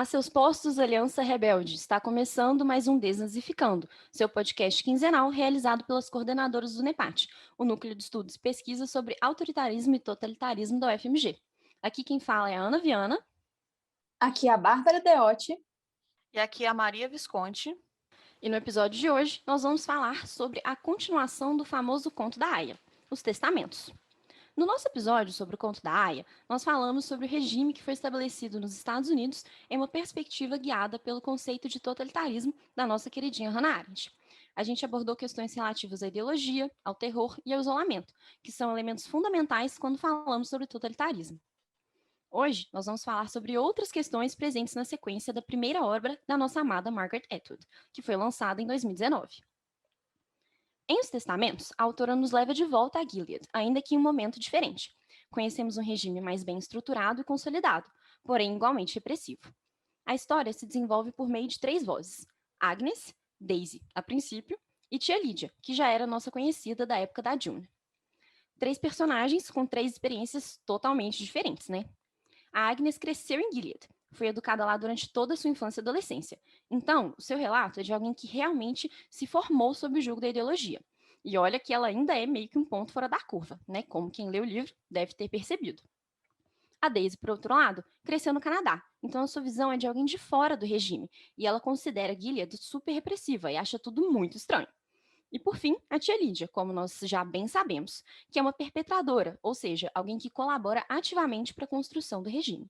A seus postos, Aliança Rebelde, está começando mais um Desnazificando, seu podcast quinzenal realizado pelas coordenadoras do NEPAT, o Núcleo de Estudos e Pesquisa sobre Autoritarismo e Totalitarismo da UFMG. Aqui quem fala é a Ana Viana. Aqui é a Bárbara Deotti. E aqui é a Maria Visconti. E no episódio de hoje, nós vamos falar sobre a continuação do famoso conto da Aya, os testamentos. No nosso episódio sobre o conto da Aya, nós falamos sobre o regime que foi estabelecido nos Estados Unidos em uma perspectiva guiada pelo conceito de totalitarismo da nossa queridinha Hannah Arendt. A gente abordou questões relativas à ideologia, ao terror e ao isolamento, que são elementos fundamentais quando falamos sobre totalitarismo. Hoje, nós vamos falar sobre outras questões presentes na sequência da primeira obra da nossa amada Margaret Atwood, que foi lançada em 2019. Em Os Testamentos, a autora nos leva de volta a Gilead, ainda que em um momento diferente. Conhecemos um regime mais bem estruturado e consolidado, porém igualmente repressivo. A história se desenvolve por meio de 3 vozes: Agnes, Daisy, a princípio, e Tia Lídia, que já era nossa conhecida da época da June. 3 personagens com 3 experiências totalmente diferentes, né? A Agnes cresceu em Gilead, foi educada lá durante toda a sua infância e adolescência. Então, o seu relato é de alguém que realmente se formou sob o jugo da ideologia. E olha que ela ainda é meio que um ponto fora da curva, né? Como quem lê o livro deve ter percebido. A Daisy, por outro lado, cresceu no Canadá, então a sua visão é de alguém de fora do regime, e ela considera Gilead super repressiva e acha tudo muito estranho. E por fim, a tia Lídia, como nós já bem sabemos, que é uma perpetradora, ou seja, alguém que colabora ativamente para a construção do regime.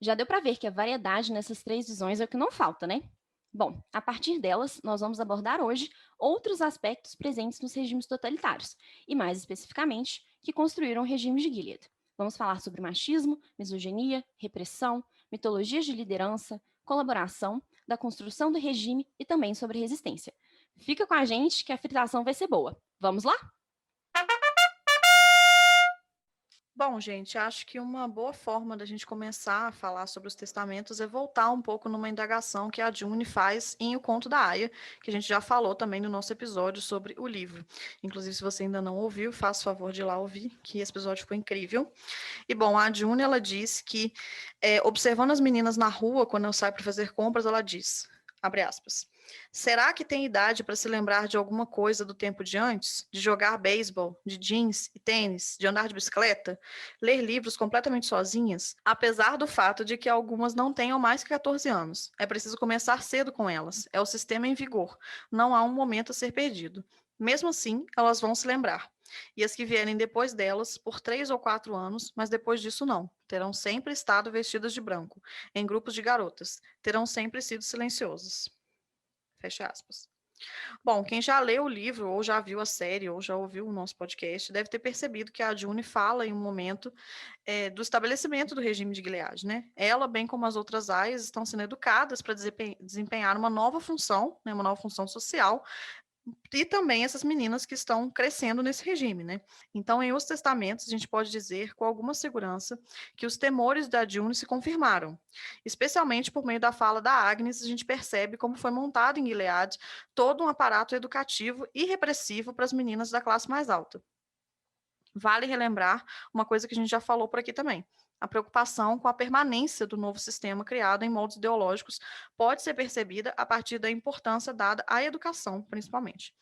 Já deu para ver que a variedade nessas 3 visões é o que não falta, né? Bom, a partir delas, nós vamos abordar hoje outros aspectos presentes nos regimes totalitários, e mais especificamente, que construíram o regime de Gilead. Vamos falar sobre machismo, misoginia, repressão, mitologias de liderança, colaboração, da construção do regime e também sobre resistência. Fica com a gente que a fritação vai ser boa. Vamos lá? Bom, gente, acho que uma boa forma da gente começar a falar sobre os testamentos é voltar um pouco numa indagação que a June faz em O Conto da Aya, que a gente já falou também no nosso episódio sobre o livro. Inclusive, se você ainda não ouviu, faça o favor de ir lá ouvir, que esse episódio ficou incrível. E, bom, a June, ela diz que, observando as meninas na rua, quando eu saio para fazer compras, ela diz, abre aspas, será que tem idade para se lembrar de alguma coisa do tempo de antes? De jogar beisebol, de jeans e tênis, de andar de bicicleta, ler livros completamente sozinhas? Apesar do fato de que algumas não tenham mais que 14 anos. É preciso começar cedo com elas. É o sistema em vigor. Não há um momento a ser perdido. Mesmo assim, elas vão se lembrar. E as que vierem depois delas, por 3 ou 4 anos, mas depois disso não. Terão sempre estado vestidas de branco, em grupos de garotas. Terão sempre sido silenciosas. Fecha aspas. Bom, quem já leu o livro, ou já viu a série, ou já ouviu o nosso podcast, deve ter percebido que a June fala em um momento do estabelecimento do regime de Gilead, né? Ela, bem como as outras aias, estão sendo educadas para desempenhar uma nova função, né, uma nova função social, e também essas meninas que estão crescendo nesse regime, né? Então, em Os Testamentos, a gente pode dizer com alguma segurança que os temores da June se confirmaram. Especialmente por meio da fala da Agnes, a gente percebe como foi montado em Gilead todo um aparato educativo e repressivo para as meninas da classe mais alta. Vale relembrar uma coisa que a gente já falou por aqui também. A preocupação com a permanência do novo sistema criado em moldes ideológicos pode ser percebida a partir da importância dada à educação, principalmente.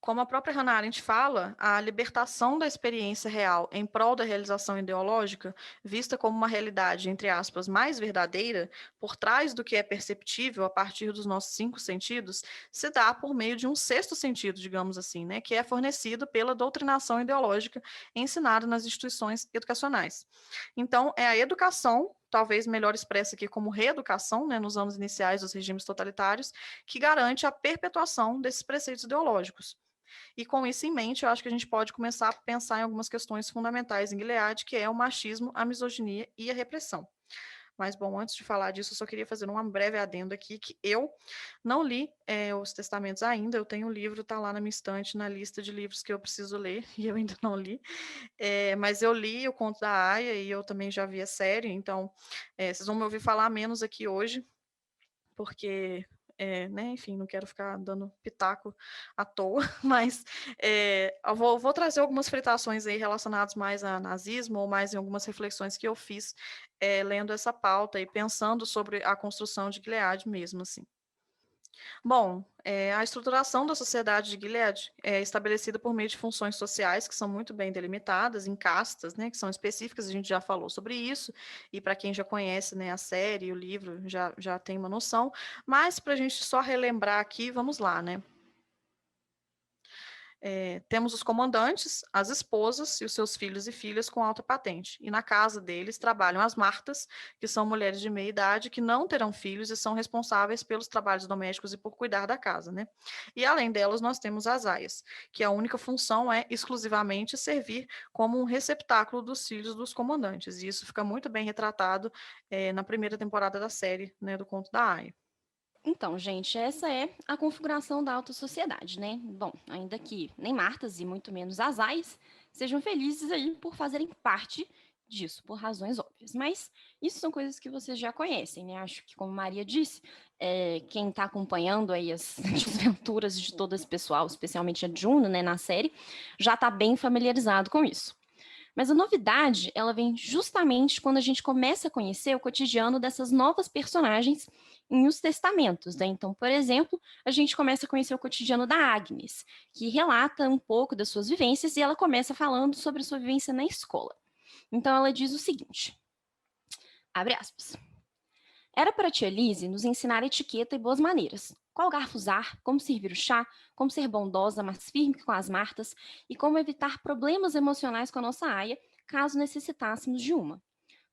Como a própria Hannah Arendt fala, a libertação da experiência real em prol da realização ideológica, vista como uma realidade, entre aspas, mais verdadeira, por trás do que é perceptível a partir dos nossos 5 sentidos, se dá por meio de um 6º sentido, digamos assim, né, que é fornecido pela doutrinação ideológica ensinada nas instituições educacionais. Então, é a educação, talvez melhor expressa aqui como reeducação, né, nos anos iniciais dos regimes totalitários, que garante a perpetuação desses preceitos ideológicos. E com isso em mente, eu acho que a gente pode começar a pensar em algumas questões fundamentais em Gilead, que é o machismo, a misoginia e a repressão. Mas, bom, antes de falar disso, eu só queria fazer um breve adendo aqui, que eu não li Os Testamentos ainda, eu tenho o livro, está lá na minha estante, na lista de livros que eu preciso ler, e eu ainda não li. Mas eu li o Conto da Aya, e eu também já vi a série, então vocês vão me ouvir falar menos aqui hoje, porque né, enfim, não quero ficar dando pitaco à toa, mas eu vou trazer algumas fritações aí relacionadas mais a nazismo ou mais em algumas reflexões que eu fiz lendo essa pauta e pensando sobre a construção de Gilead mesmo, assim. Bom, a estruturação da sociedade de Gilead é estabelecida por meio de funções sociais que são muito bem delimitadas, em castas, né, que são específicas, a gente já falou sobre isso, e para quem já conhece, né, a série e o livro já tem uma noção, mas para a gente só relembrar aqui, vamos lá, né? Temos os comandantes, as esposas e os seus filhos e filhas com alta patente. E na casa deles trabalham as Martas, que são mulheres de meia idade que não terão filhos e são responsáveis pelos trabalhos domésticos e por cuidar da casa, né? E além delas, nós temos as aias, que a única função é exclusivamente servir como um receptáculo dos filhos dos comandantes. E isso fica muito bem retratado na primeira temporada da série, né, do Conto da Aia. Então, gente, essa é a configuração da alta sociedade, né? Bom, ainda que nem Martas e muito menos as Ais sejam felizes aí por fazerem parte disso, por razões óbvias. Mas isso são coisas que vocês já conhecem, né? Acho que, como Maria disse, quem está acompanhando aí as desventuras de todo esse pessoal, especialmente a Juno, né, na série, já está bem familiarizado com isso. Mas a novidade, ela vem justamente quando a gente começa a conhecer o cotidiano dessas novas personagens em Os Testamentos, né? Então, por exemplo, a gente começa a conhecer o cotidiano da Agnes, que relata um pouco das suas vivências e ela começa falando sobre a sua vivência na escola. Então, ela diz o seguinte, abre aspas. Era para a tia Lise nos ensinar etiqueta e boas maneiras. Qual garfo usar, como servir o chá, como ser bondosa, mas firme com as martas e como evitar problemas emocionais com a nossa aia, caso necessitássemos de uma.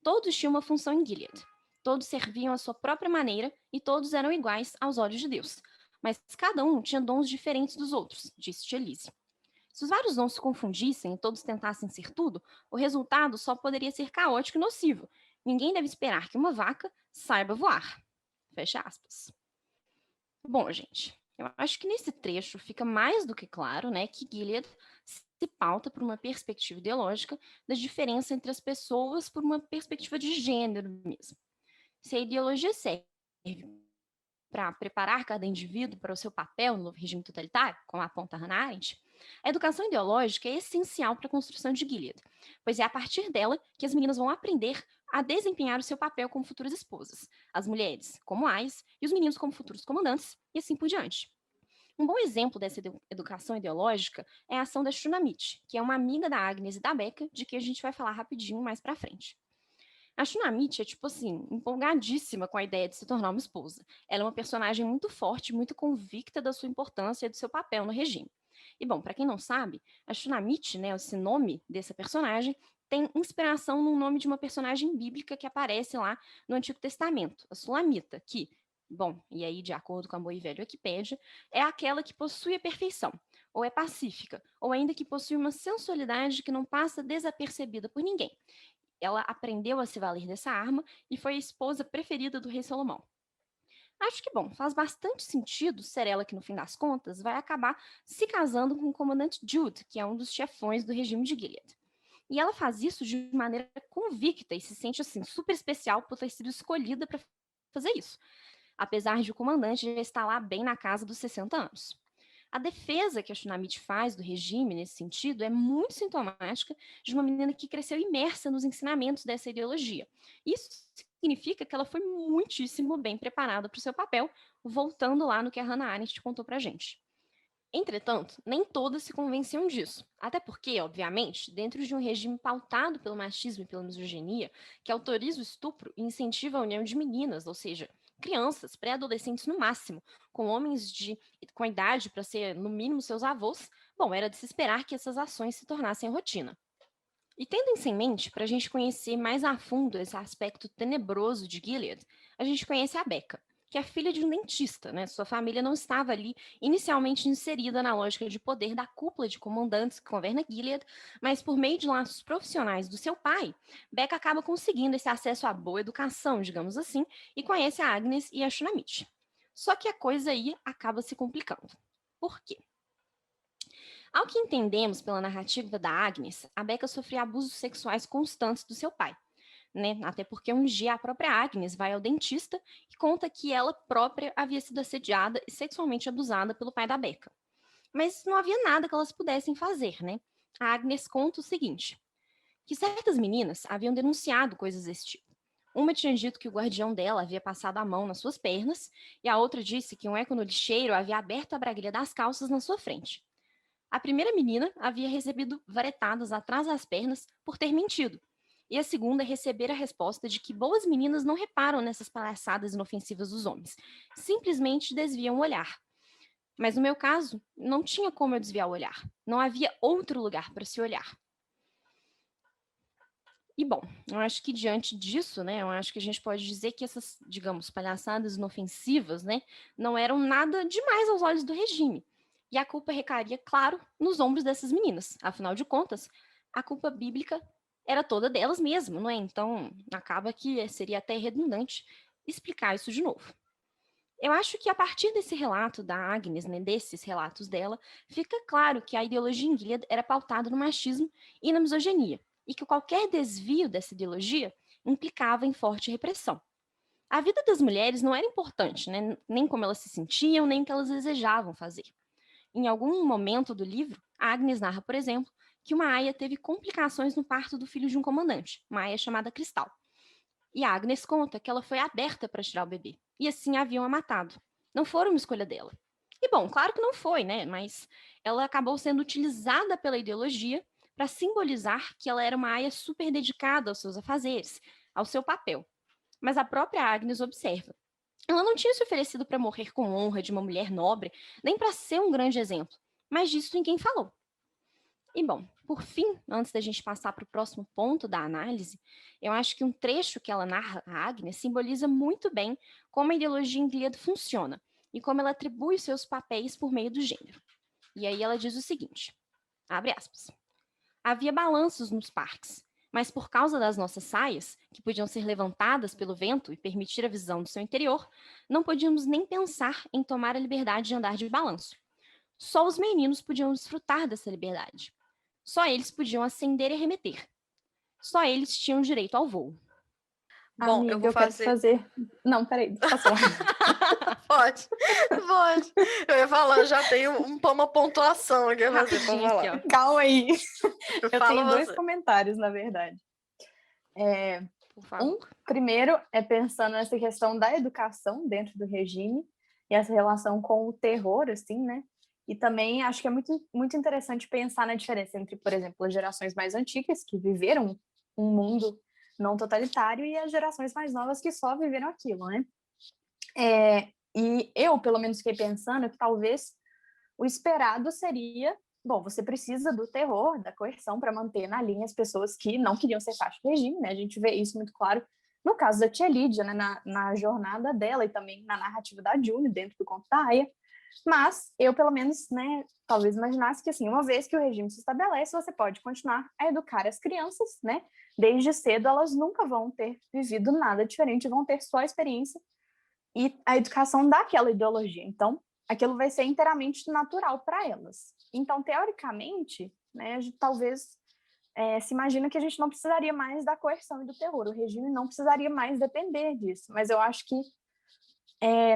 Todos tinham uma função em Gilead. Todos serviam à sua própria maneira e todos eram iguais aos olhos de Deus. Mas cada um tinha dons diferentes dos outros, disse tia Lise. Se os vários dons se confundissem e todos tentassem ser tudo, o resultado só poderia ser caótico e nocivo. Ninguém deve esperar que uma vaca saiba voar. Fecha aspas. Bom, gente, eu acho que nesse trecho fica mais do que claro, né, que Gilead se pauta por uma perspectiva ideológica da diferença entre as pessoas por uma perspectiva de gênero mesmo. Se a ideologia serve para preparar cada indivíduo para o seu papel no novo regime totalitário, como aponta Hannah Arendt, a educação ideológica é essencial para a construção de Gilead, pois é a partir dela que as meninas vão aprender a desempenhar o seu papel como futuras esposas, as mulheres como ais e os meninos como futuros comandantes, e assim por diante. Um bom exemplo dessa educação ideológica é a ação da Shunamite, que é uma amiga da Agnes e da Becca, de que a gente vai falar rapidinho mais para frente. A Shunamite é, tipo assim, empolgadíssima com a ideia de se tornar uma esposa. Ela é uma personagem muito forte, muito convicta da sua importância e do seu papel no regime. E, bom, para quem não sabe, a Shunamite, né, esse nome dessa personagem, tem inspiração no nome de uma personagem bíblica que aparece lá no Antigo Testamento, a Sulamita, que, bom, e aí, de acordo com a boa e velha Wikipédia, é aquela que possui a perfeição, ou é pacífica, ou ainda que possui uma sensualidade que não passa desapercebida por ninguém. Ela aprendeu a se valer dessa arma e foi a esposa preferida do rei Salomão. Acho que, bom, faz bastante sentido ser ela que, no fim das contas, vai acabar se casando com o comandante Jude, que é um dos chefões do regime de Gilead. E ela faz isso de maneira convicta e se sente, assim, super especial por ter sido escolhida para fazer isso, apesar de o comandante já estar lá bem na casa dos 60 anos. A defesa que a Shunamite faz do regime nesse sentido é muito sintomática de uma menina que cresceu imersa nos ensinamentos dessa ideologia. Isso significa que ela foi muitíssimo bem preparada para o seu papel, voltando lá no que a Hannah Arendt contou para a gente. Entretanto, nem todas se convenciam disso. Até porque, obviamente, dentro de um regime pautado pelo machismo e pela misoginia, que autoriza o estupro e incentiva a união de meninas, ou seja, crianças, pré-adolescentes no máximo, com homens com a idade para ser, no mínimo, seus avós, bom, era de se esperar que essas ações se tornassem rotina. E tendo isso em mente, para a gente conhecer mais a fundo esse aspecto tenebroso de Gilead, a gente conhece a Becca, que é filha de um dentista, né? Sua família não estava ali inicialmente inserida na lógica de poder da cúpula de comandantes que governa Gilead, mas por meio de laços profissionais do seu pai, Becca acaba conseguindo esse acesso à boa educação, digamos assim, e conhece a Agnes e a Shunamite. Só que a coisa aí acaba se complicando. Por quê? Ao que entendemos pela narrativa da Agnes, a Becca sofria abusos sexuais constantes do seu pai. né? Até porque um dia a própria Agnes vai ao dentista e conta que ela própria havia sido assediada e sexualmente abusada pelo pai da Becca. Mas não havia nada que elas pudessem fazer, né? A Agnes conta o seguinte, que certas meninas haviam denunciado coisas desse tipo. Uma tinha dito que o guardião dela havia passado a mão nas suas pernas, e a outra disse que um eco no lixeiro havia aberto a braguilha das calças na sua frente. A primeira menina havia recebido varetadas atrás das pernas por ter mentido, e a segunda recebera a resposta de que boas meninas não reparam nessas palhaçadas inofensivas dos homens, simplesmente desviam o olhar. Mas no meu caso, não tinha como eu desviar o olhar. Não havia outro lugar para se olhar. E bom, eu acho que diante disso, né, eu acho que a gente pode dizer que essas, digamos, palhaçadas inofensivas, né, não eram nada demais aos olhos do regime. E a culpa recaía, claro, nos ombros dessas meninas. Afinal de contas, a culpa bíblica era toda delas mesmo, não é? Então, acaba que seria até redundante explicar isso de novo. Eu acho que a partir desse relato da Agnes, né, desses relatos dela, fica claro que a ideologia em Gilead era pautada no machismo e na misoginia, e que qualquer desvio dessa ideologia implicava em forte repressão. A vida das mulheres não era importante, né, nem como elas se sentiam, nem o que elas desejavam fazer. Em algum momento do livro, a Agnes narra, por exemplo, que uma aia teve complicações no parto do filho de um comandante, uma aia chamada Cristal. E a Agnes conta que ela foi aberta para tirar o bebê, e assim a haviam a matado. Não foi uma escolha dela. E bom, claro que não foi, né? Mas ela acabou sendo utilizada pela ideologia para simbolizar que ela era uma aia super dedicada aos seus afazeres, ao seu papel. Mas a própria Agnes observa. Ela não tinha se oferecido para morrer com honra de uma mulher nobre, nem para ser um grande exemplo, mas disso ninguém falou. E bom, por fim, antes da gente passar para o próximo ponto da análise, eu acho que um trecho que ela narra a Agnes simboliza muito bem como a ideologia em Gilead funciona e como ela atribui seus papéis por meio do gênero. E aí ela diz o seguinte, abre aspas, havia balanços nos parques, mas por causa das nossas saias, que podiam ser levantadas pelo vento e permitir a visão do seu interior, não podíamos nem pensar em tomar a liberdade de andar de balanço. Só os meninos podiam desfrutar dessa liberdade. Só eles podiam acender e arremeter. Só eles tinham direito ao voo. Bom, eu Amiga, vou eu quero fazer. fazer. Não, peraí, posso falar? Pode, pode. Eu ia falar, já tenho uma pontuação aqui a fazer, pode Rapidinho aqui, falar. ó. Calma aí. Eu Fala tenho dois você, comentários, na verdade. Por favor. Primeiro é pensando nessa questão da educação dentro do regime e essa relação com o terror, assim, né? E também acho que é muito, muito interessante pensar na diferença entre, por exemplo, as gerações mais antigas, que viveram um mundo não totalitário, e as gerações mais novas que só viveram aquilo, né? E eu, pelo menos, fiquei pensando que talvez o esperado seria, bom, você precisa do terror, da coerção para manter na linha as pessoas que não queriam ser parte do regime, né? A gente vê isso muito claro no caso da tia Lídia, né? Na jornada dela e também na narrativa da June dentro do conto da Aya. Mas eu, pelo menos, né, talvez imaginasse que, assim, uma vez que o regime se estabelece, você pode continuar a educar as crianças, né? Desde cedo, elas nunca vão ter vivido nada diferente, vão ter só a experiência e a educação daquela ideologia. Então, aquilo vai ser inteiramente natural para elas. Então, teoricamente, né, a gente talvez se imagina que a gente não precisaria mais da coerção e do terror, o regime não precisaria mais depender disso, mas eu acho que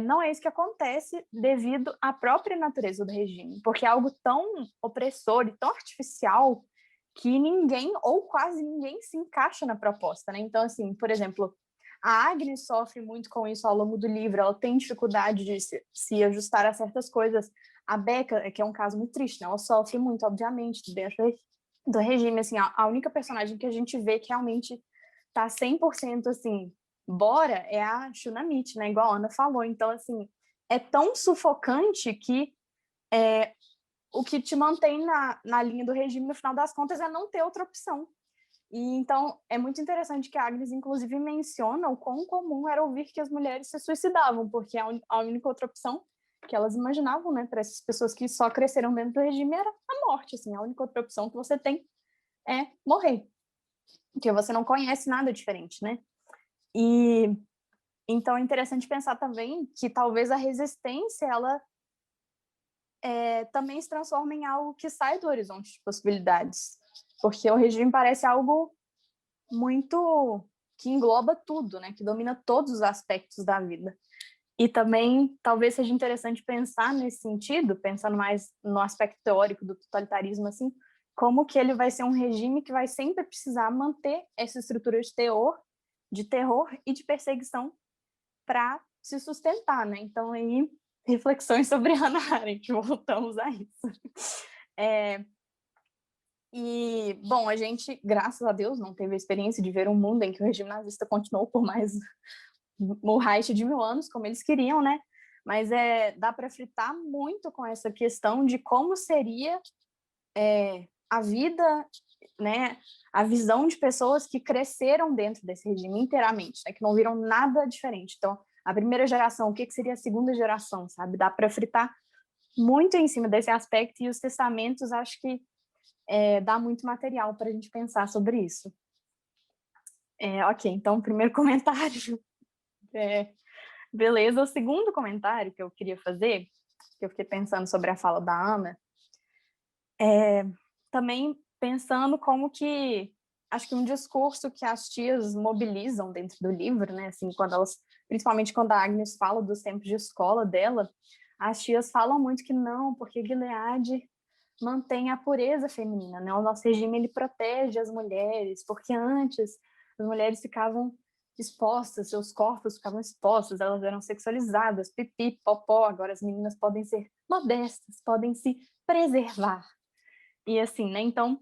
não é isso que acontece devido à própria natureza do regime, porque é algo tão opressor e tão artificial que ninguém, ou quase ninguém, se encaixa na proposta, né? Então, assim, por exemplo, a Agnes sofre muito com isso ao longo do livro, ela tem dificuldade de se ajustar a certas coisas. A Becca, que é um caso muito triste, né? Ela sofre muito, obviamente, dentro do regime. Assim, a única personagem que a gente vê que realmente tá 100% assim, bora, é a Shunamite, né? Igual a Ana falou. Então, assim, é tão sufocante que o que te mantém na linha do regime, no final das contas, é não ter outra opção. E então é muito interessante que a Agnes, inclusive, menciona o quão comum era ouvir que as mulheres se suicidavam, porque a única outra opção que elas imaginavam, né, para essas pessoas que só cresceram dentro do regime era a morte. Assim, a única outra opção que você tem é morrer, porque você não conhece nada diferente, né? E então é interessante pensar também que talvez a resistência ela também se transforma em algo que sai do horizonte de possibilidades, porque o regime parece algo muito que engloba tudo, né? Que domina todos os aspectos da vida. E também, talvez seja interessante pensar nesse sentido, pensando mais no aspecto teórico do totalitarismo, assim, como que ele vai ser um regime que vai sempre precisar manter essa estrutura de terror e de perseguição para se sustentar, né? Então, aí, reflexões sobre Hannah Arendt, voltamos a isso. E, bom, a gente, graças a Deus, não teve a experiência de ver um mundo em que o regime nazista continuou por mais o Reich de 1000 anos, como eles queriam, né? Mas dá para fritar muito com essa questão de como seria a vida, né? A visão de pessoas que cresceram dentro desse regime inteiramente, né? Que não viram nada diferente. Então, a primeira geração, o que seria a segunda geração, sabe? Dá para fritar muito em cima desse aspecto, e os testamentos, acho que dá muito material para a gente pensar sobre isso. Ok, então, o primeiro comentário. Beleza, o segundo comentário que eu queria fazer, que eu fiquei pensando sobre a fala da Ana, também pensando como que, acho que um discurso que as tias mobilizam dentro do livro, né, assim, principalmente quando a Agnes fala dos tempos de escola dela, as tias falam muito que não, porque Gilead mantém a pureza feminina, né, o nosso regime, ele protege as mulheres, porque antes as mulheres ficavam expostas, seus corpos ficavam expostos, elas eram sexualizadas, pipi, popó, agora as meninas podem ser modestas, podem se preservar. E assim, né, então,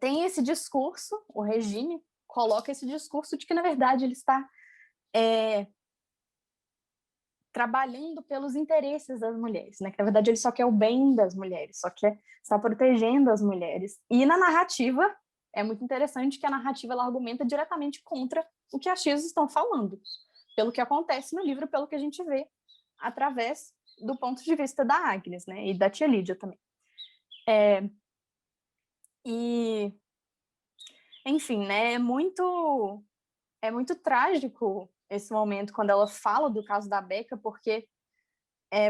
tem esse discurso, o regime coloca esse discurso de que, na verdade, ele está trabalhando pelos interesses das mulheres, né, que, na verdade, ele só quer o bem das mulheres, só quer estar protegendo as mulheres. E na narrativa, é muito interessante que a narrativa ela argumenta diretamente contra o que as tias estão falando, pelo que acontece no livro, pelo que a gente vê através do ponto de vista da Agnes, né, e da tia Lídia também. E, enfim, né, é muito trágico esse momento quando ela fala do caso da Becca, porque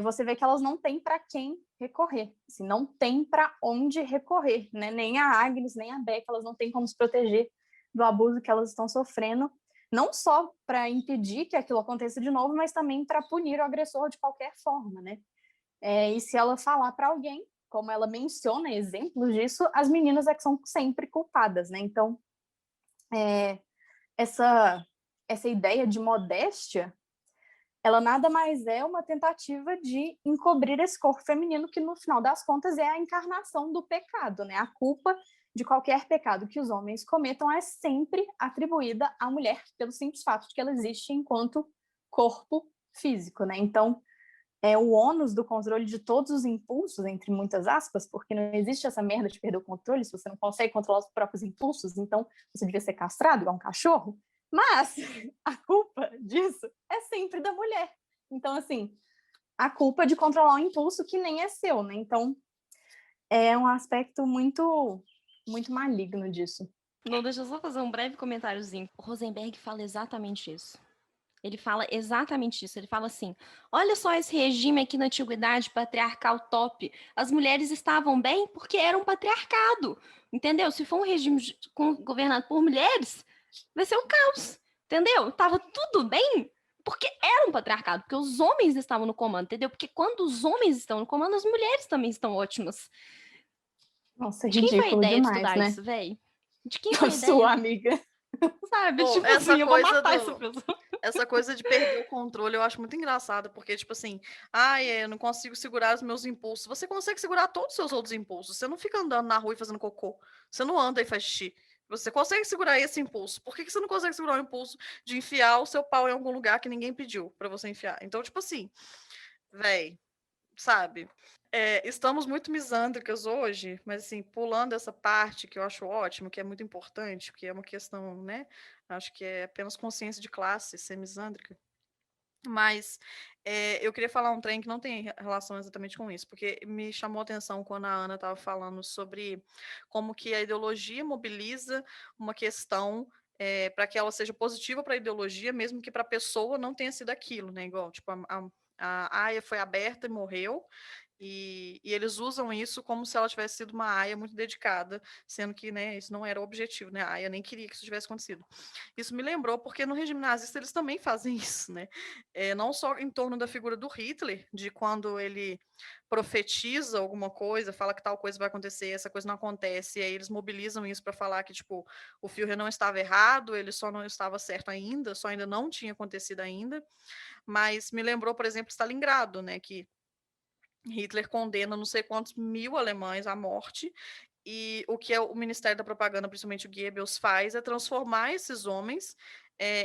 você vê que elas não têm para quem recorrer, assim, não tem para onde recorrer, né? Nem a Agnes, nem a Becca, elas não têm como se proteger do abuso que elas estão sofrendo, não só para impedir que aquilo aconteça de novo, mas também para punir o agressor de qualquer forma, né? E se ela falar para alguém, como ela menciona exemplos disso, as meninas é que são sempre culpadas, né? Então, essa ideia de modéstia, ela nada mais é uma tentativa de encobrir esse corpo feminino que, no final das contas, é a encarnação do pecado, né? A culpa de qualquer pecado que os homens cometam é sempre atribuída à mulher pelo simples fato de que ela existe enquanto corpo físico, né? Então, o ônus do controle de todos os impulsos, entre muitas aspas, porque não existe essa merda de perder o controle, se você não consegue controlar os próprios impulsos, então você devia ser castrado igual um cachorro. Mas a culpa disso é sempre da mulher. Então, assim, a culpa de controlar um impulso que nem é seu, né? Então, é um aspecto muito, muito maligno disso. Não, deixa eu só fazer um breve comentáriozinho. O Rosenberg fala exatamente isso. Ele fala exatamente isso. Ele fala assim: olha só esse regime aqui na antiguidade patriarcal top. As mulheres estavam bem porque era um patriarcado. Entendeu? Se for um regime governado por mulheres, vai ser um caos. Entendeu? Tava tudo bem porque era um patriarcado, porque os homens estavam no comando, entendeu? Porque quando os homens estão no comando, as mulheres também estão ótimas. Nossa, De quem foi a ridículo ideia de demais, estudar né? isso, velho? De quem foi a ideia? Sua amiga. Sabe? Pô, Tipo essa assim, eu vou coisa matar essa pessoa. essa coisa de perder o controle eu acho muito engraçada, porque, tipo assim, eu não consigo segurar os meus impulsos. Você consegue segurar todos os seus outros impulsos. Você não fica andando na rua e fazendo cocô. Você não anda e faz xixi. Você consegue segurar esse impulso. Por que você não consegue segurar o impulso de enfiar o seu pau em algum lugar que ninguém pediu pra você enfiar? Então, tipo assim, véi, sabe? Estamos muito misândricas hoje, mas assim, pulando essa parte que eu acho ótimo, que é muito importante, que é uma questão, né? Acho que é apenas consciência de classe, ser misândrica. Mas eu queria falar um trem que não tem relação exatamente com isso, porque me chamou a atenção quando a Ana estava falando sobre como que a ideologia mobiliza uma questão para que ela seja positiva para a ideologia, mesmo que para a pessoa não tenha sido aquilo, né? Igual, tipo, a Aya foi aberta e morreu, E eles usam isso como se ela tivesse sido uma aia muito dedicada, sendo que, né, isso não era o objetivo, né? A aia nem queria que isso tivesse acontecido. Isso me lembrou porque no regime nazista eles também fazem isso, né? Não só em torno da figura do Hitler, de quando ele profetiza alguma coisa, fala que tal coisa vai acontecer, essa coisa não acontece, e aí eles mobilizam isso para falar que, tipo, o Führer não estava errado, ele só não estava certo ainda, só ainda não tinha acontecido ainda. Mas me lembrou, por exemplo, Stalingrado, né, que Hitler condena não sei quantos mil alemães à morte, e o que o Ministério da Propaganda, principalmente o Goebbels, faz é transformar esses homens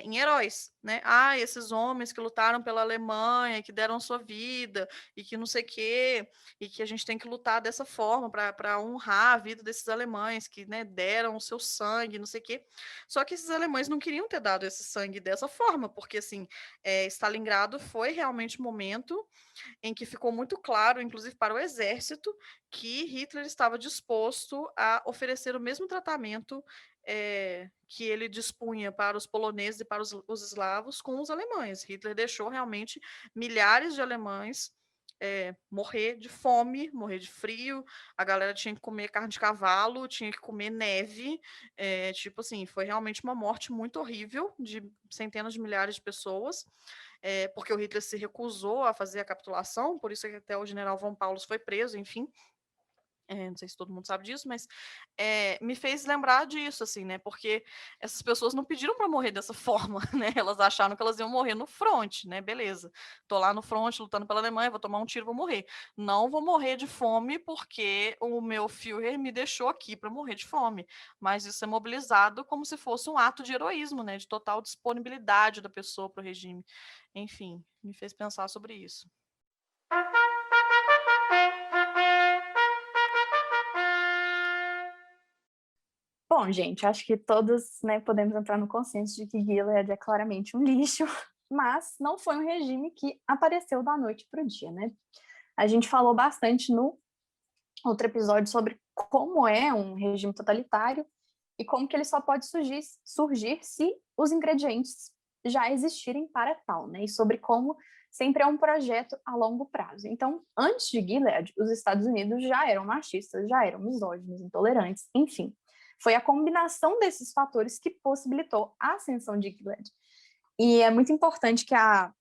em heróis, né? Ah, esses homens que lutaram pela Alemanha, que deram sua vida, e que não sei o quê, e que a gente tem que lutar dessa forma para honrar a vida desses alemães que, né, deram o seu sangue, não sei o quê. Só que esses alemães não queriam ter dado esse sangue dessa forma, porque, assim, Stalingrado foi realmente um momento em que ficou muito claro, inclusive para o exército, que Hitler estava disposto a oferecer o mesmo tratamento que ele dispunha para os poloneses e para os eslavos com os alemães. Hitler deixou realmente milhares de alemães morrer de fome, morrer de frio, a galera tinha que comer carne de cavalo, tinha que comer neve, tipo assim, foi realmente uma morte muito horrível de centenas de milhares de pessoas, porque o Hitler se recusou a fazer a capitulação, por isso que até o general von Paulus foi preso, enfim. Não sei se todo mundo sabe disso, mas me fez lembrar disso, assim, né? Porque essas pessoas não pediram para morrer dessa forma, né? Elas acharam que elas iam morrer no front, né? Beleza. Tô lá no front lutando pela Alemanha, vou tomar um tiro, vou morrer. Não vou morrer de fome porque o meu Führer me deixou aqui para morrer de fome. Mas isso é mobilizado como se fosse um ato de heroísmo, né? De total disponibilidade da pessoa para o regime. Enfim, me fez pensar sobre isso. Bom, gente, acho que todos, né, podemos entrar no consenso de que Gilead é claramente um lixo, mas não foi um regime que apareceu da noite para o dia, né? A gente falou bastante no outro episódio sobre como é um regime totalitário e como que ele só pode surgir se os ingredientes já existirem para tal, né? E sobre como sempre é um projeto a longo prazo. Então, antes de Gilead, os Estados Unidos já eram machistas, já eram misóginos, intolerantes, enfim. Foi a combinação desses fatores que possibilitou a ascensão de Gilead. E é muito importante que a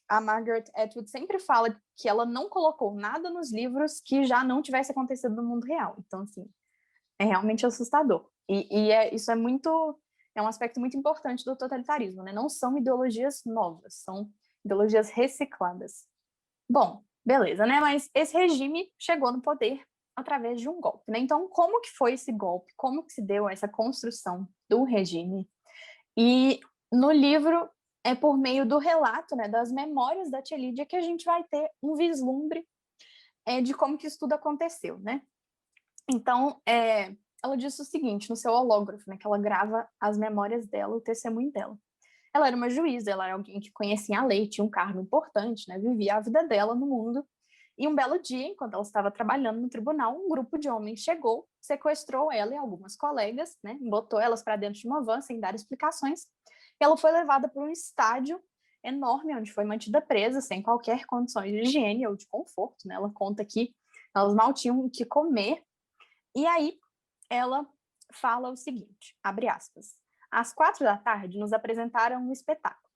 Margaret Atwood sempre fala que ela não colocou nada nos livros que já não tivesse acontecido no mundo real. Então, assim, é realmente assustador. Isso é um aspecto muito importante do totalitarismo, né? Não são ideologias novas, são ideologias recicladas. Bom, beleza, né? Mas esse regime chegou no poder através de um golpe, né? Então, como que foi esse golpe? Como que se deu essa construção do regime? E no livro é por meio do relato, né, das memórias da tia Lídia que a gente vai ter um vislumbre de como que isso tudo aconteceu, né? Então, ela disse o seguinte no seu hológrafo, né, que ela grava as memórias dela, o testemunho dela. Ela era uma juíza, ela era alguém que conhecia a lei, tinha um cargo importante, né, vivia a vida dela no mundo. E um belo dia, enquanto ela estava trabalhando no tribunal, um grupo de homens chegou, sequestrou ela e algumas colegas, né, botou elas para dentro de uma van sem dar explicações. E ela foi levada para um estádio enorme, onde foi mantida presa, sem qualquer condições de higiene ou de conforto. Né? Ela conta que elas mal tinham o que comer. E aí ela fala o seguinte, abre aspas, às 4 da tarde nos apresentaram um espetáculo.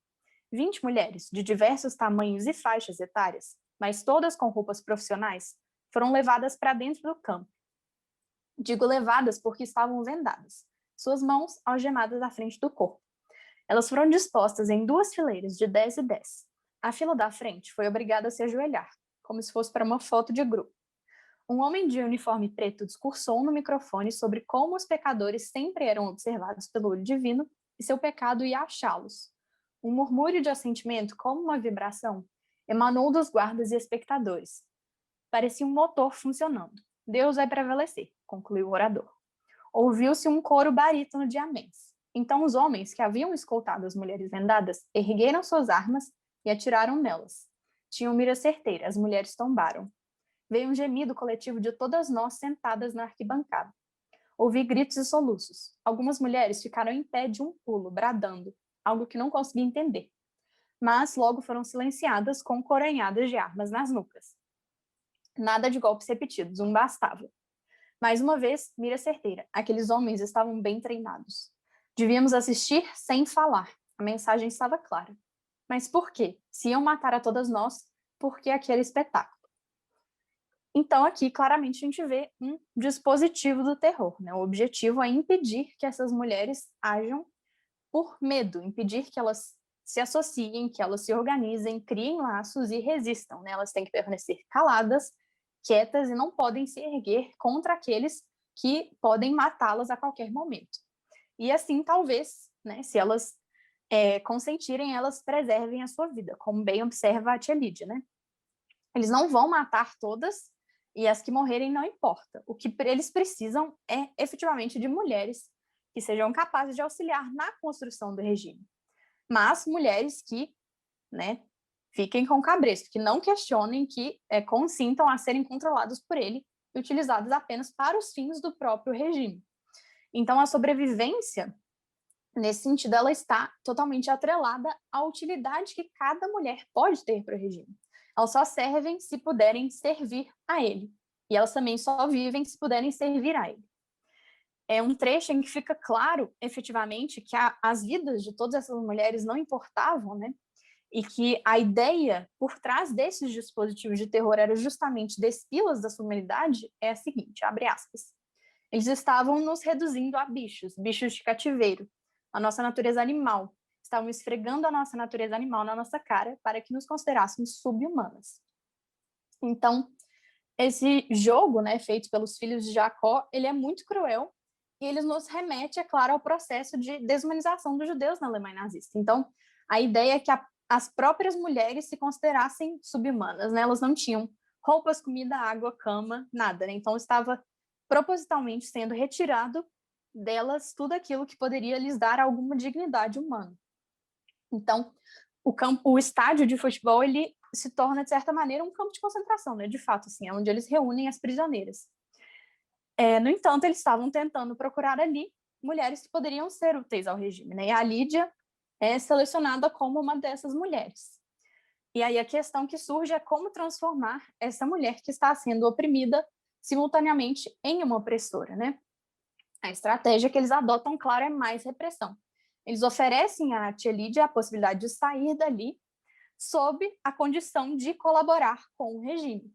20 mulheres, de diversos tamanhos e faixas etárias, mas todas com roupas profissionais, foram levadas para dentro do campo. Digo levadas porque estavam vendadas, suas mãos algemadas à frente do corpo. Elas foram dispostas em 2 fileiras de 10 e 10. A fila da frente foi obrigada a se ajoelhar, como se fosse para uma foto de grupo. Um homem de uniforme preto discursou no microfone sobre como os pecadores sempre eram observados pelo olho divino e seu pecado ia achá-los. Um murmúrio de assentimento, como uma vibração, emanou dos guardas e espectadores. Parecia um motor funcionando. Deus vai prevalecer, concluiu o orador. Ouviu-se um coro barítono de améns. Então os homens que haviam escoltado as mulheres vendadas ergueram suas armas e atiraram nelas. Tinham mira certeira, as mulheres tombaram. Veio um gemido coletivo de todas nós sentadas na arquibancada. Ouvi gritos e soluços. Algumas mulheres ficaram em pé de um pulo, bradando, algo que não consegui entender. Mas logo foram silenciadas com coronhadas de armas nas nucas. Nada de golpes repetidos, um bastava. Mais uma vez, mira certeira. Aqueles homens estavam bem treinados. Devíamos assistir sem falar. A mensagem estava clara. Mas por quê? Se iam matar a todas nós, por que aquele espetáculo? Então, aqui, claramente, a gente vê um dispositivo do terror, né? O objetivo é impedir que essas mulheres ajam por medo, impedir que elas se associem, que elas se organizem, criem laços e resistam, né? Elas têm que permanecer caladas, quietas e não podem se erguer contra aqueles que podem matá-las a qualquer momento. E assim, talvez, né, se elas consentirem, elas preservem a sua vida, como bem observa a tia Lídia, né? Eles não vão matar todas e as que morrerem não importa. O que eles precisam é efetivamente de mulheres que sejam capazes de auxiliar na construção do regime. Mas mulheres que, né, fiquem com o cabresto, que não questionem, que consintam a serem controladas por ele e utilizadas apenas para os fins do próprio regime. Então, a sobrevivência, nesse sentido, ela está totalmente atrelada à utilidade que cada mulher pode ter para o regime. Elas só servem se puderem servir a ele. E elas também só vivem se puderem servir a ele. É um trecho em que fica claro, efetivamente, que as vidas de todas essas mulheres não importavam, né? E que a ideia por trás desses dispositivos de terror era justamente despi-las da sua humanidade, é a seguinte, abre aspas. Eles estavam nos reduzindo a bichos, bichos de cativeiro, a nossa natureza animal. Estavam esfregando a nossa natureza animal na nossa cara para que nos considerássemos sub-humanas. Então, esse jogo, né, feito pelos filhos de Jacó, ele é muito cruel e ele nos remete, é claro, ao processo de desumanização dos judeus na Alemanha nazista. Então, a ideia é que as próprias mulheres se considerassem sub-humanas, né? Elas não tinham roupas, comida, água, cama, nada, né? Então, estava propositalmente sendo retirado delas tudo aquilo que poderia lhes dar alguma dignidade humana. Então, o estádio de futebol, ele se torna, de certa maneira, um campo de concentração, né? De fato, assim, é onde eles reúnem as prisioneiras. No entanto, eles estavam tentando procurar ali mulheres que poderiam ser úteis ao regime, né? E a Lídia é selecionada como uma dessas mulheres. E aí a questão que surge é como transformar essa mulher que está sendo oprimida simultaneamente em uma opressora, né? A estratégia que eles adotam, claro, é mais repressão. Eles oferecem à tia Lídia a possibilidade de sair dali sob a condição de colaborar com o regime.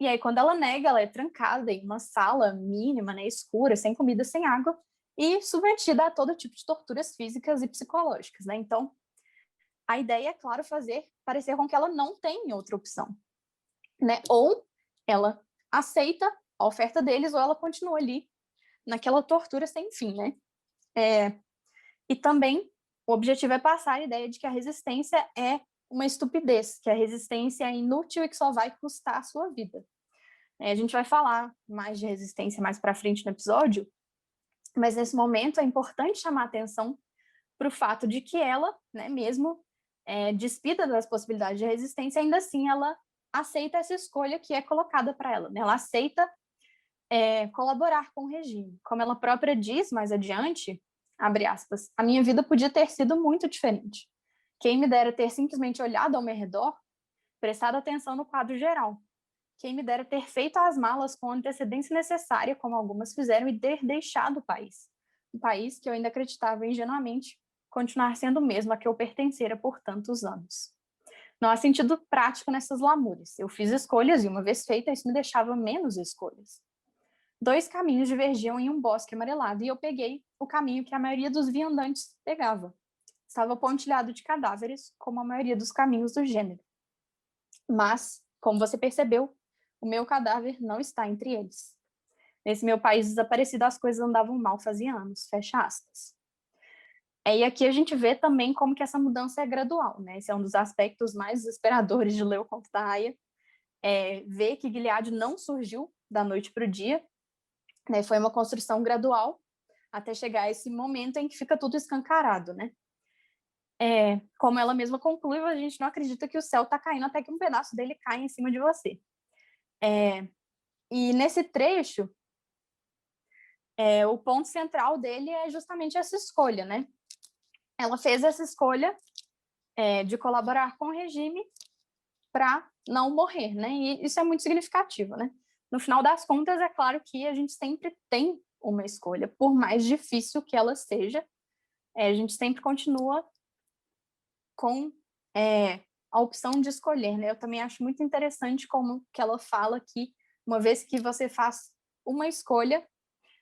E aí, quando ela nega, ela é trancada em uma sala mínima, né, escura, sem comida, sem água, e submetida a todo tipo de torturas físicas e psicológicas, né? Então, a ideia é, claro, fazer parecer com que ela não tem outra opção, né? Ou ela aceita a oferta deles, ou ela continua ali naquela tortura sem fim, né? E também o objetivo é passar a ideia de que a resistência é uma estupidez, que a resistência é inútil e que só vai custar a sua vida. A gente vai falar mais de resistência mais para frente no episódio, mas nesse momento é importante chamar a atenção para o fato de que ela, né, mesmo despida das possibilidades de resistência, ainda assim ela aceita essa escolha que é colocada para ela, né? Ela aceita colaborar com o regime. Como ela própria diz mais adiante, abre aspas, a minha vida podia ter sido muito diferente. Quem me dera ter simplesmente olhado ao meu redor, prestado atenção no quadro geral. Quem me dera ter feito as malas com a antecedência necessária, como algumas fizeram, e ter deixado o país. Um país que eu ainda acreditava ingenuamente continuar sendo o mesmo a que eu pertencera por tantos anos. Não há sentido prático nessas lamúrias. Eu fiz escolhas e, uma vez feita, isso me deixava menos escolhas. 2 caminhos divergiam em um bosque amarelado e eu peguei o caminho que a maioria dos viandantes pegava. Estava pontilhado de cadáveres, como a maioria dos caminhos do gênero. Mas, como você percebeu, o meu cadáver não está entre eles. Nesse meu país desaparecido, as coisas andavam mal fazia anos, fecha aspas. E aqui a gente vê também como que essa mudança é gradual, né? Esse é um dos aspectos mais desesperadores de ler o Conto da Aia, ver que Gilead não surgiu da noite para o dia, né? Foi uma construção gradual até chegar a esse momento em que fica tudo escancarado, né? Como ela mesma conclui, a gente não acredita que o céu está caindo até que um pedaço dele cai em cima de você. E nesse trecho, o ponto central dele é justamente essa escolha, né? Ela fez essa escolha de colaborar com o regime para não morrer, né? E isso é muito significativo, né? No final das contas, é claro que a gente sempre tem uma escolha, por mais difícil que ela seja, a gente sempre continua com a opção de escolher, né? Eu também acho muito interessante como que ela fala que uma vez que você faz uma escolha,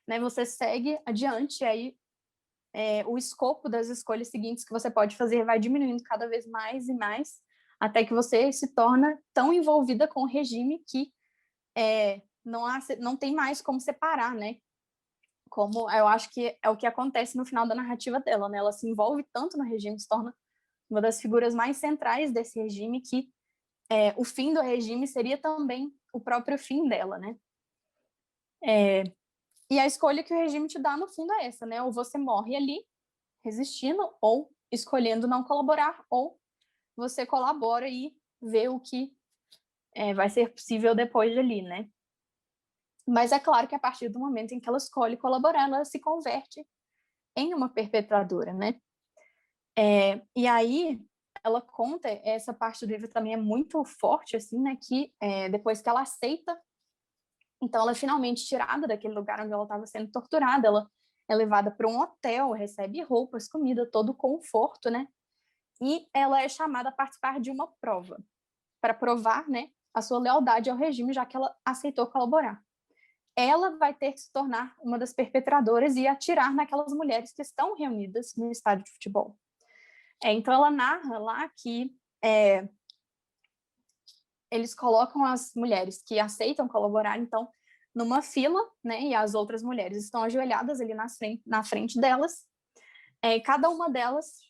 né, você segue adiante, e aí o escopo das escolhas seguintes que você pode fazer vai diminuindo cada vez mais e mais, até que você se torna tão envolvida com o regime que não tem mais como separar, né? Como eu acho que é o que acontece no final da narrativa dela, né? Ela se envolve tanto no regime, se torna uma das figuras mais centrais desse regime, que o fim do regime seria também o próprio fim dela, né? E a escolha que o regime te dá, no fundo, é essa, né? Ou você morre ali, resistindo, ou escolhendo não colaborar, ou você colabora e vê o que vai ser possível depois dali, né? Mas é claro que a partir do momento em que ela escolhe colaborar, ela se converte em uma perpetradora, né? E aí ela conta, essa parte do livro também é muito forte, assim, né? Que depois que ela aceita, então ela é finalmente tirada daquele lugar onde ela estava sendo torturada, ela é levada para um hotel, recebe roupas, comida, todo o conforto, né? E ela é chamada a participar de uma prova, para provar, né, a sua lealdade ao regime, já que ela aceitou colaborar. Ela vai ter que se tornar uma das perpetradoras e atirar naquelas mulheres que estão reunidas no estádio de futebol. Então ela narra lá que eles colocam as mulheres que aceitam colaborar, então, numa fila, né, e as outras mulheres estão ajoelhadas ali na frente delas. Cada uma delas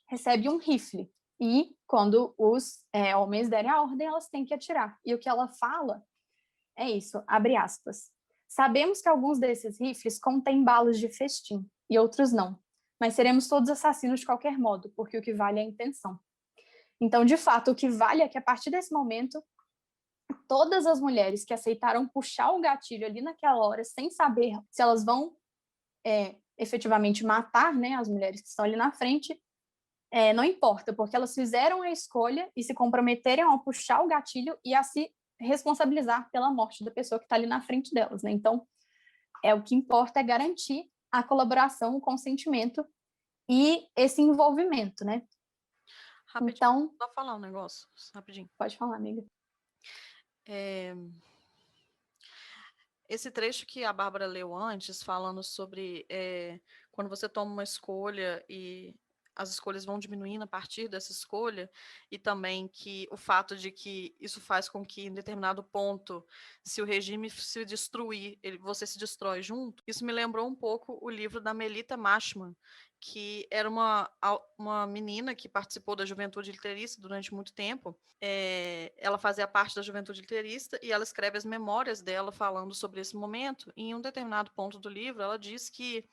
recebe um rifle, e quando os homens derem a ordem, elas têm que atirar. E o que ela fala é isso, abre aspas. Sabemos que alguns desses rifles contêm balas de festim, e outros não. Mas seremos todos assassinos de qualquer modo, porque o que vale é a intenção. Então, de fato, o que vale é que, a partir desse momento, todas as mulheres que aceitaram puxar o gatilho ali naquela hora, sem saber se elas vão efetivamente matar, né, as mulheres que estão ali na frente, não importa, porque elas fizeram a escolha e se comprometeram a puxar o gatilho e a se responsabilizar pela morte da pessoa que está ali na frente delas, né? Então, o que importa é garantir a colaboração, o consentimento e esse envolvimento, né? Rapidinho, Então, só falar um negócio, rapidinho. pode falar, amiga. Esse trecho que a Bárbara leu antes, falando sobre quando você toma uma escolha e as escolhas vão diminuindo a partir dessa escolha, e também que o fato de que isso faz com que, em determinado ponto, se o regime se destruir, você se destrói junto, isso me lembrou um pouco o livro da Melita Mashman, que era uma menina que participou da Juventude Literista durante muito tempo. Ela fazia parte da Juventude Literista e ela escreve as memórias dela falando sobre esse momento. E em um determinado ponto do livro, ela diz que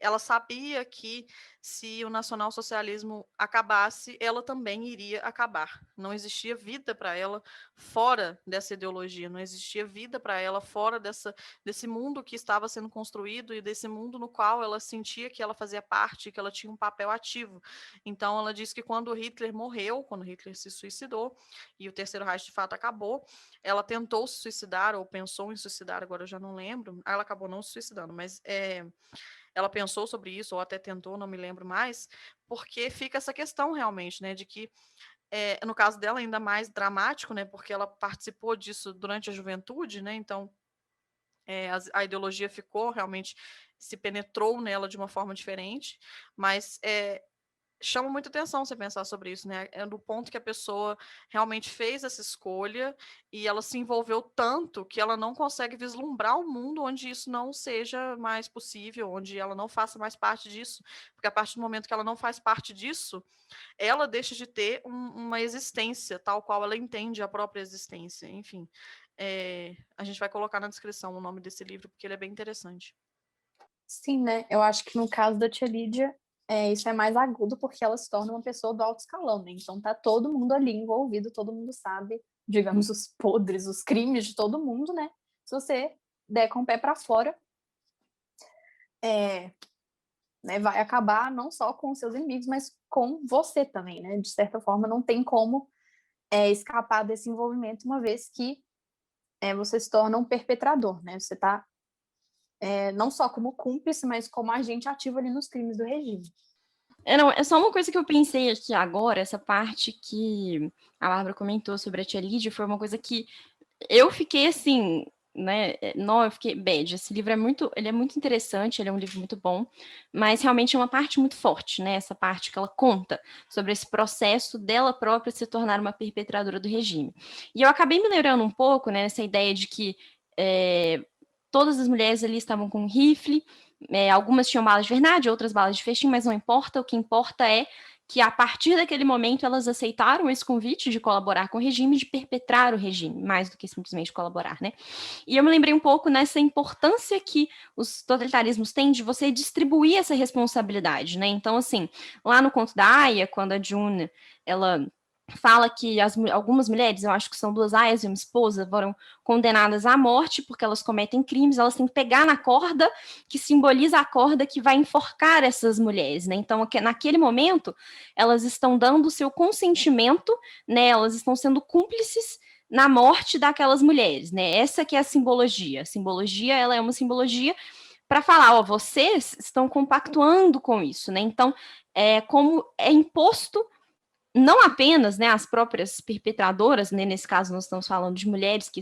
ela sabia que se o nacionalsocialismo acabasse, ela também iria acabar. Não existia vida para ela fora dessa ideologia, não existia vida para ela fora desse mundo que estava sendo construído e desse mundo no qual ela sentia que ela fazia parte, que ela tinha um papel ativo. Então, ela disse que quando Hitler morreu, quando Hitler se suicidou, e o Terceiro Reich de fato acabou, ela tentou se suicidar, ou pensou em suicidar, agora eu já não lembro, ela acabou não se suicidando, mas ela pensou sobre isso, ou até tentou, não me lembro mais, porque fica essa questão realmente, né, de que, no caso dela, ainda mais dramático, né, porque ela participou disso durante a juventude, né, então a ideologia ficou realmente, se penetrou nela de uma forma diferente, mas chama muita atenção você pensar sobre isso, né? É do ponto que a pessoa realmente fez essa escolha e ela se envolveu tanto que ela não consegue vislumbrar um mundo onde isso não seja mais possível, onde ela não faça mais parte disso. Porque a partir do momento que ela não faz parte disso, ela deixa de ter uma existência tal qual ela entende a própria existência. Enfim, a gente vai colocar na descrição o nome desse livro, porque ele é bem interessante. Sim, né? Eu acho que no caso da tia Lídia, isso é mais agudo porque ela se torna uma pessoa do alto escalão, né? Então tá todo mundo ali envolvido, todo mundo sabe, digamos, os podres, os crimes de todo mundo, né? Se você der com o pé para fora, né, vai acabar não só com os seus inimigos, mas com você também, né? De certa forma, não tem como escapar desse envolvimento, uma vez que você se torna um perpetrador, né? Você está não só como cúmplice, mas como agente ativo ali nos crimes do regime. Não, é só uma coisa que eu pensei aqui agora, essa parte que a Bárbara comentou sobre a tia Lídia, foi uma coisa que eu fiquei assim, né? Não, eu fiquei bad. Esse livro ele é muito interessante, ele é um livro muito bom, mas realmente é uma parte muito forte, né? Essa parte que ela conta sobre esse processo dela própria se tornar uma perpetradora do regime. E eu acabei me lembrando um pouco, né, nessa ideia de que todas as mulheres ali estavam com um rifle, algumas tinham balas de verdade, outras balas de festim, mas não importa, o que importa é que a partir daquele momento elas aceitaram esse convite de colaborar com o regime, de perpetrar o regime, mais do que simplesmente colaborar, né? E eu me lembrei um pouco nessa importância que os totalitarismos têm de você distribuir essa responsabilidade, né? Então, assim, lá no conto da Aya, quando a June, ela fala que algumas mulheres, eu acho que são 2 aias e uma esposa, foram condenadas à morte porque elas cometem crimes, elas têm que pegar na corda que simboliza a corda que vai enforcar essas mulheres, né? Então, naquele momento, elas estão dando o seu consentimento, né? Elas estão sendo cúmplices na morte daquelas mulheres, né? Essa que é a simbologia. A simbologia, ela é uma simbologia para falar, ó, vocês estão compactuando com isso, né? Então, como é imposto não apenas, né, as próprias perpetradoras, né, nesse caso nós estamos falando de mulheres que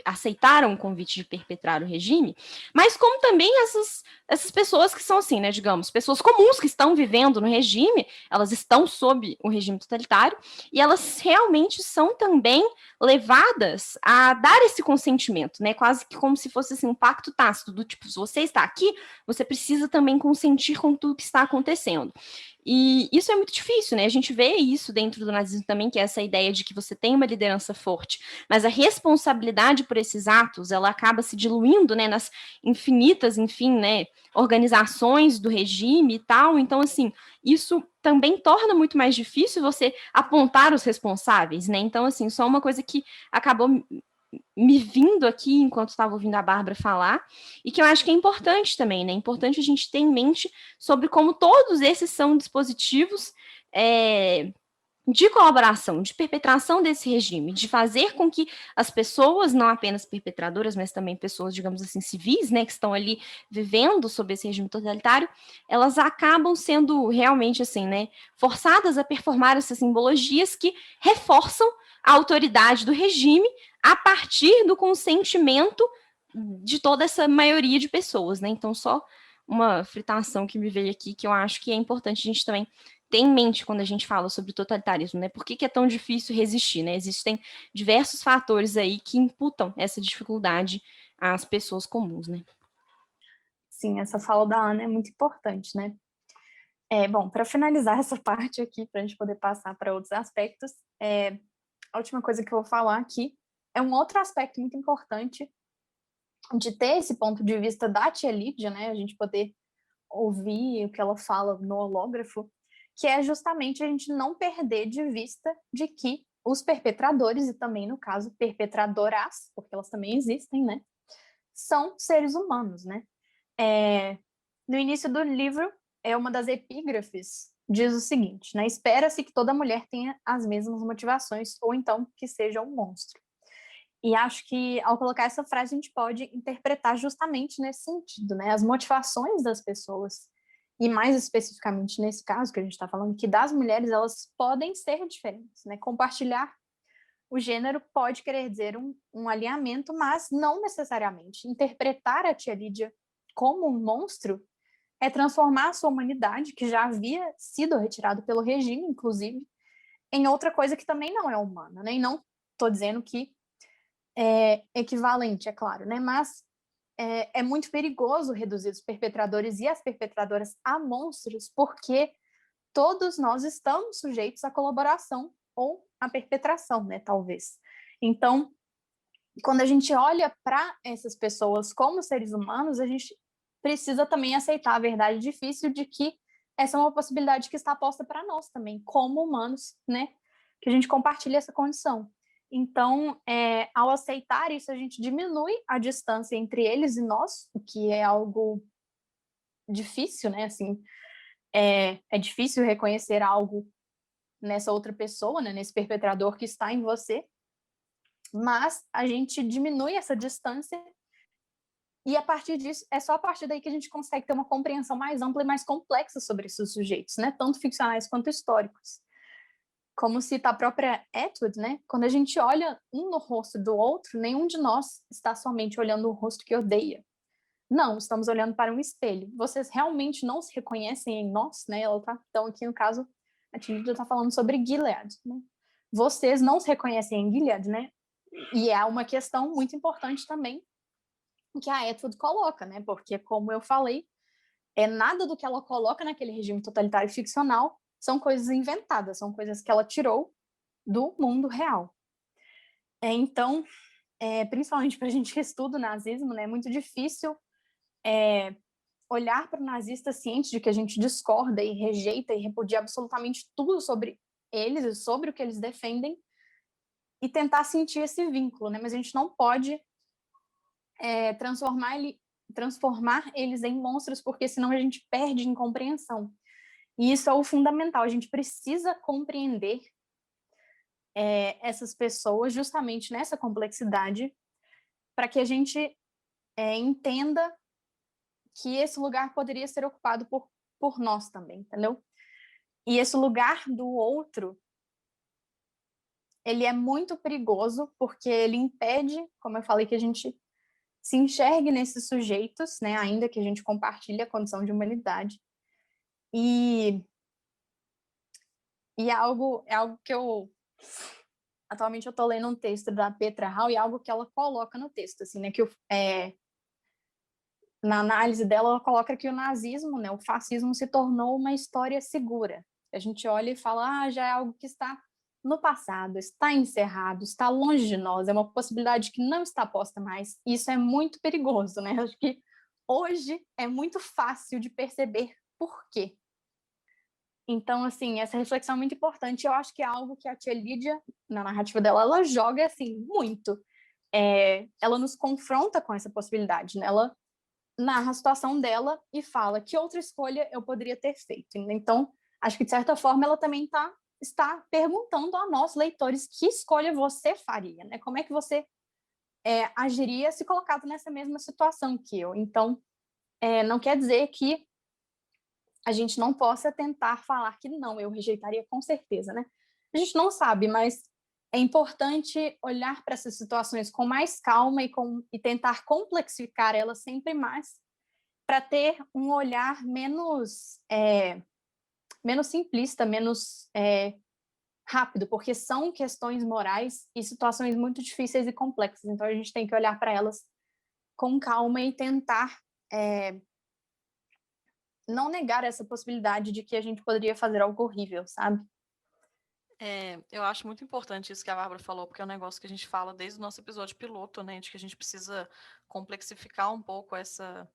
aceitaram o convite de perpetrar o regime, mas como também essas pessoas que são assim, né, digamos, pessoas comuns que estão vivendo no regime, elas estão sob o regime totalitário, e elas realmente são também levadas a dar esse consentimento, né, quase que como se fosse assim, um pacto tácito, do tipo, se você está aqui, você precisa também consentir com tudo que está acontecendo. E isso é muito difícil, né? A gente vê isso dentro do nazismo também, que é essa ideia de que você tem uma liderança forte, mas a responsabilidade por esses atos, ela acaba se diluindo, né, nas infinitas, enfim, né, organizações do regime e tal. Então, assim, isso também torna muito mais difícil você apontar os responsáveis, né? Então, assim, só uma coisa que acabou me vindo aqui enquanto estava ouvindo a Bárbara falar, e que eu acho que é importante também, né? É importante a gente ter em mente sobre como todos esses são dispositivos de colaboração, de perpetração desse regime, de fazer com que as pessoas, não apenas perpetradoras, mas também pessoas, digamos assim, civis, né, que estão ali vivendo sob esse regime totalitário, elas acabam sendo realmente, assim, né, forçadas a performar essas simbologias que reforçam a autoridade do regime a partir do consentimento de toda essa maioria de pessoas, né? Então, só uma fritação que me veio aqui, que eu acho que é importante a gente também ter em mente quando a gente fala sobre totalitarismo, né? Por que é tão difícil resistir, né? Existem diversos fatores aí que imputam essa dificuldade às pessoas comuns, né? Sim, essa fala da Ana é muito importante, né? Bom, para finalizar essa parte aqui, para a gente poder passar para outros aspectos, a última coisa que eu vou falar aqui é um outro aspecto muito importante de ter esse ponto de vista da tia Lídia, né? A gente poder ouvir o que ela fala no hológrafo, que é justamente a gente não perder de vista de que os perpetradores, e também, no caso, perpetradoras, porque elas também existem, né? São seres humanos, né? No início do livro, uma das epígrafes diz o seguinte, né? Espera-se que toda mulher tenha as mesmas motivações, ou então que seja um monstro. E acho que, ao colocar essa frase, a gente pode interpretar justamente nesse sentido, né? As motivações das pessoas, e mais especificamente nesse caso que a gente está falando, que das mulheres, elas podem ser diferentes, né? Compartilhar o gênero pode querer dizer um alinhamento, mas não necessariamente. Interpretar a tia Lídia como um monstro é transformar a sua humanidade, que já havia sido retirada pelo regime, inclusive, em outra coisa que também não é humana, né? E não estou dizendo que é equivalente, é claro, né? Mas é muito perigoso reduzir os perpetradores e as perpetradoras a monstros, porque todos nós estamos sujeitos à colaboração ou à perpetração, né? Talvez. Então, quando a gente olha para essas pessoas como seres humanos, a gente precisa também aceitar a verdade difícil de que essa é uma possibilidade que está posta para nós também, como humanos, né? Que a gente compartilha essa condição. Então, ao aceitar isso, a gente diminui a distância entre eles e nós, o que é algo difícil, né? Assim, é difícil reconhecer algo nessa outra pessoa, né, nesse perpetrador que está em você, mas a gente diminui essa distância e a partir disso, é só a partir daí que a gente consegue ter uma compreensão mais ampla e mais complexa sobre esses sujeitos, né, tanto ficcionais quanto históricos. Como cita a própria Atwood, né, quando a gente olha um no rosto do outro, nenhum de nós está somente olhando o rosto que odeia. Não, estamos olhando para um espelho. Vocês realmente não se reconhecem em nós, né? Então, aqui no caso, a Tilda está falando sobre Gilead, né? Vocês não se reconhecem em Gilead, né? E é uma questão muito importante também que a Atwood coloca, né? Porque, como eu falei, nada do que ela coloca naquele regime totalitário ficcional são coisas inventadas, são coisas que ela tirou do mundo real. Então, principalmente para a gente que estuda o nazismo, né? É muito difícil olhar para o nazista ciente de que a gente discorda e rejeita e repudia absolutamente tudo sobre eles e sobre o que eles defendem e tentar sentir esse vínculo, né? Mas a gente não pode transformar eles em monstros, porque senão a gente perde em compreensão. E isso é o fundamental, a gente precisa compreender essas pessoas justamente nessa complexidade para que a gente entenda que esse lugar poderia ser ocupado por nós também, entendeu? E esse lugar do outro, ele é muito perigoso, porque ele impede, como eu falei, que a gente se enxergue nesses sujeitos, né, ainda que a gente compartilhe a condição de humanidade. E é algo que atualmente eu estou lendo um texto da Petra Hall e é algo que ela coloca no texto, assim, né, que na análise dela, ela coloca que o nazismo, né, o fascismo se tornou uma história segura. A gente olha e fala, já é algo que está no passado, está encerrado, está longe de nós, é uma possibilidade que não está posta mais. E isso é muito perigoso, né? Acho que hoje é muito fácil de perceber por quê. Então, assim, essa reflexão é muito importante. Eu acho que é algo que a tia Lídia, na narrativa dela, ela joga, assim, muito. Ela nos confronta com essa possibilidade, né? Ela narra a situação dela e fala que outra escolha eu poderia ter feito. Então, acho que, de certa forma, ela também está perguntando a nós, leitores, que escolha você faria, né? Como é que você agiria se colocado nessa mesma situação que eu? Então, não quer dizer que a gente não possa tentar falar que não, eu rejeitaria com certeza, né? A gente não sabe, mas é importante olhar para essas situações com mais calma e tentar complexificar elas sempre mais para ter um olhar menos simplista, menos rápido, porque são questões morais e situações muito difíceis e complexas. Então, a gente tem que olhar para elas com calma e tentar não negar essa possibilidade de que a gente poderia fazer algo horrível, sabe? Eu acho muito importante isso que a Bárbara falou, porque é um negócio que a gente fala desde o nosso episódio piloto, né? De que a gente precisa complexificar um pouco essa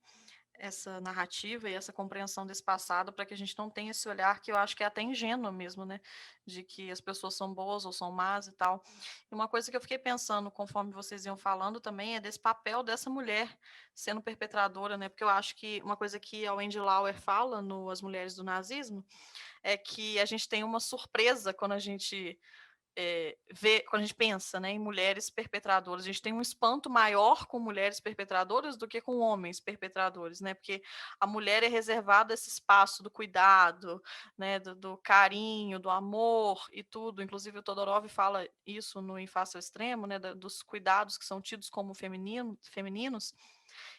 narrativa e essa compreensão desse passado para que a gente não tenha esse olhar que eu acho que é até ingênuo mesmo, né? De que as pessoas são boas ou são más e tal. E uma coisa que eu fiquei pensando conforme vocês iam falando também é desse papel dessa mulher sendo perpetradora, né? Porque eu acho que uma coisa que a Wendy Lauer fala no As Mulheres do Nazismo é que a gente tem uma surpresa quando a gente quando a gente pensa, né, em mulheres perpetradoras, a gente tem um espanto maior com mulheres perpetradoras do que com homens perpetradores, né? Porque a mulher é reservada esse espaço do cuidado, né, do carinho, do amor e tudo. Inclusive o Todorov fala isso no Em Face ao Extremo, né, dos cuidados que são tidos como femininos.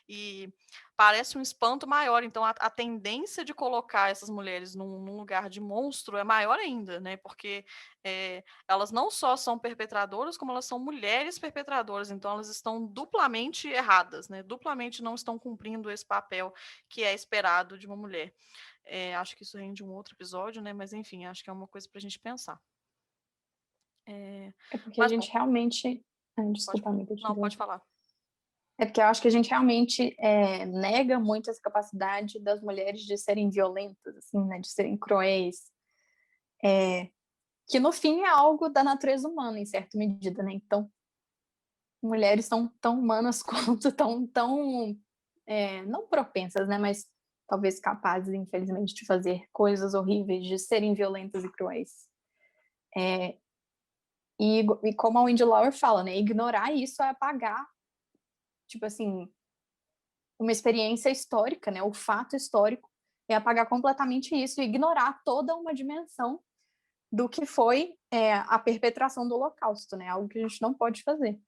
E parece um espanto maior. Então, a tendência de colocar essas mulheres num lugar de monstro é maior ainda, né? Porque elas não só são perpetradoras, como elas são mulheres perpetradoras. Então, elas estão duplamente erradas, né? Duplamente não estão cumprindo esse papel que é esperado de uma mulher. Acho que isso rende um outro episódio, né? Mas, enfim, acho que é uma coisa para a gente pensar. É porque a Mas, bom, gente realmente... Desculpa, amiga. não, pode falar. É porque eu acho que a gente realmente nega muito essa capacidade das mulheres de serem violentas, assim, né? De serem cruéis. Que, no fim, é algo da natureza humana, em certa medida, né? Então, mulheres são tão humanas quanto tão não propensas, né? Mas talvez capazes, infelizmente, de fazer coisas horríveis, de serem violentas e cruéis. E como a Wendy Lauer fala, né, ignorar isso é apagar, tipo assim, uma experiência histórica, né, o fato histórico, é apagar completamente isso e ignorar toda uma dimensão do que foi a perpetração do Holocausto, né, algo que a gente não pode fazer.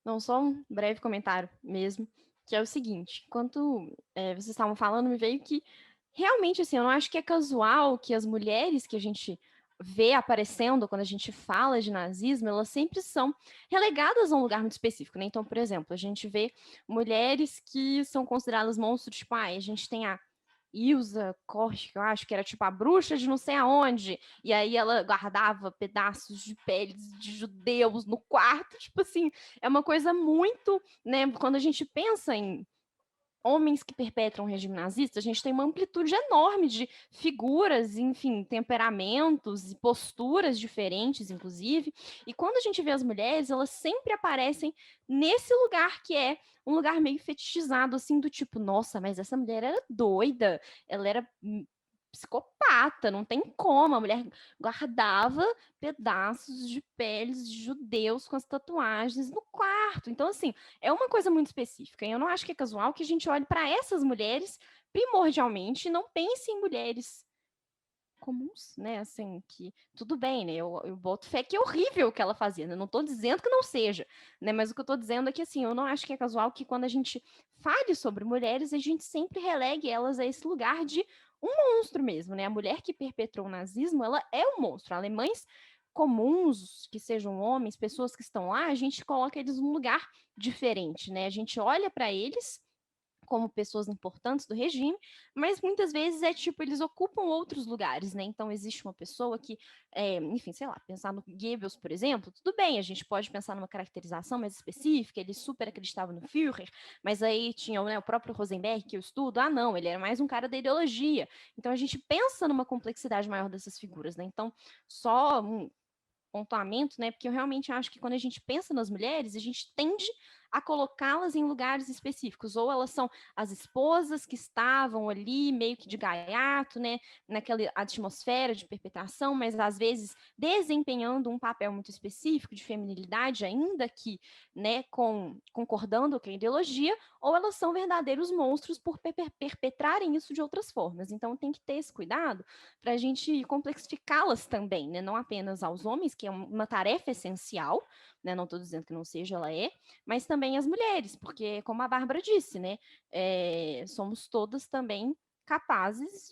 Não, só um breve comentário mesmo, que é o seguinte, enquanto vocês estavam falando, me veio que realmente, assim, eu não acho que é casual que as mulheres que a gente vê aparecendo quando a gente fala de nazismo, elas sempre são relegadas a um lugar muito específico, né? Então, por exemplo, a gente vê mulheres que são consideradas monstros, tipo, a gente tem a Ilsa Corte, que eu acho que era tipo a bruxa de não sei aonde, e aí ela guardava pedaços de peles de judeus no quarto, tipo assim, é uma coisa muito, né, quando a gente pensa em homens que perpetram o regime nazista, a gente tem uma amplitude enorme de figuras, enfim, temperamentos e posturas diferentes, inclusive. E quando a gente vê as mulheres, elas sempre aparecem nesse lugar que é um lugar meio fetichizado, assim, do tipo, nossa, mas essa mulher era doida, ela era psicopata, não tem como. A mulher guardava pedaços de peles de judeus com as tatuagens no quarto. Então, assim, é uma coisa muito específica. E eu não acho que é casual que a gente olhe para essas mulheres primordialmente e não pense em mulheres comuns, né? Assim, que tudo bem, né? Eu boto fé que é horrível o que ela fazia, né? Não estou dizendo que não seja, né? Mas o que eu estou dizendo é que, assim, eu não acho que é casual que quando a gente fale sobre mulheres, a gente sempre relegue elas a esse lugar de um monstro mesmo, né? A mulher que perpetrou o nazismo, ela é um monstro. Alemães comuns, que sejam homens, pessoas que estão lá, a gente coloca eles num lugar diferente, né? A gente olha para eles como pessoas importantes do regime, mas muitas vezes é tipo, eles ocupam outros lugares, né? Então existe uma pessoa que, enfim, sei lá, pensar no Goebbels, por exemplo, tudo bem, a gente pode pensar numa caracterização mais específica, ele super acreditava no Führer, mas aí tinha, né, o próprio Rosenberg, que eu estudo, não, ele era mais um cara da ideologia. Então a gente pensa numa complexidade maior dessas figuras, né? Então, só um pontuamento, né? Porque eu realmente acho que quando a gente pensa nas mulheres, a gente tende a colocá-las em lugares específicos, ou elas são as esposas que estavam ali meio que de gaiato, né, naquela atmosfera de perpetração, mas às vezes desempenhando um papel muito específico de feminilidade, ainda que, né, concordando com a ideologia, ou elas são verdadeiros monstros por perpetrarem isso de outras formas. Então tem que ter esse cuidado para a gente complexificá-las também, né, não apenas aos homens, que é uma tarefa essencial, né, não estou dizendo que não seja, ela é, mas também as mulheres, porque, como a Bárbara disse, né, somos todas também capazes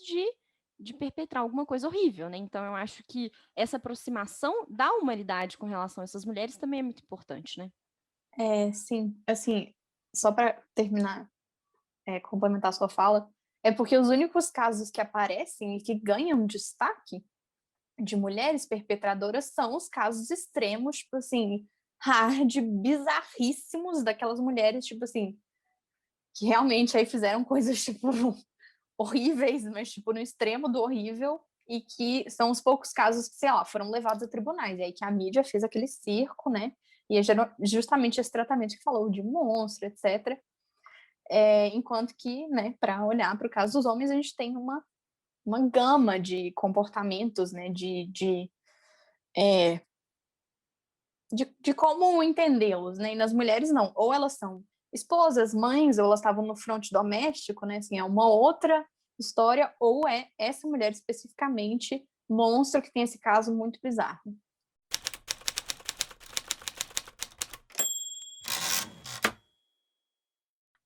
de perpetrar alguma coisa horrível, né? Então, eu acho que essa aproximação da humanidade com relação a essas mulheres também é muito importante, né? Sim, assim, só para terminar, complementar a sua fala, é porque os únicos casos que aparecem e que ganham destaque de mulheres perpetradoras são os casos extremos, tipo assim, hard, bizarríssimos daquelas mulheres, tipo assim, que realmente aí fizeram coisas, tipo, horríveis, mas, tipo, no extremo do horrível, e que são os poucos casos que, sei lá, foram levados a tribunais, e aí que a mídia fez aquele circo, né, e é justamente esse tratamento que falou de monstro, etc. Enquanto que, né, para olhar para o caso dos homens, a gente tem uma gama de comportamentos, né, de como entendê-los, né? E nas mulheres não, ou elas são esposas, mães, ou elas estavam no fronte doméstico, né? Assim, é uma outra história, ou é essa mulher especificamente monstro que tem esse caso muito bizarro.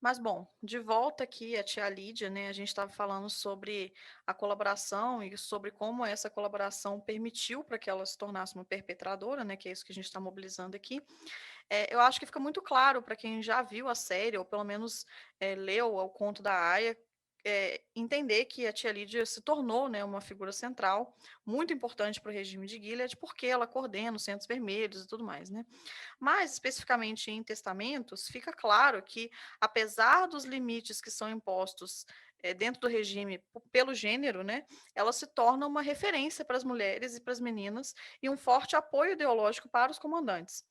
Mas, bom, de volta aqui a tia Lídia, né? A gente estava falando sobre a colaboração e sobre como essa colaboração permitiu para que ela se tornasse uma perpetradora, né? Que é isso que a gente está mobilizando aqui. Eu acho que fica muito claro para quem já viu a série, ou pelo menos leu o conto da Aya, entender que a tia Lídia se tornou, né, uma figura central, muito importante para o regime de Gilead, porque ela coordena os Centros Vermelhos e tudo mais, né? Mas, especificamente em testamentos, fica claro que, apesar dos limites que são impostos dentro do regime pelo gênero, né, ela se torna uma referência para as mulheres e para as meninas e um forte apoio ideológico para os comandantes.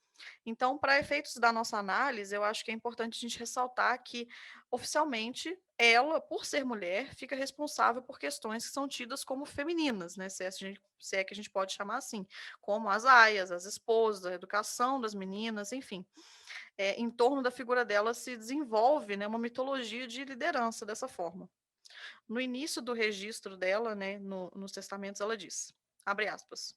Então, para efeitos da nossa análise, eu acho que é importante a gente ressaltar que, oficialmente, ela, por ser mulher, fica responsável por questões que são tidas como femininas, né? Se é que a gente pode chamar assim, como as aias, as esposas, a educação das meninas, enfim. Em torno da figura dela se desenvolve, né, uma mitologia de liderança dessa forma. No início do registro dela, né, nos testamentos, ela diz, abre aspas,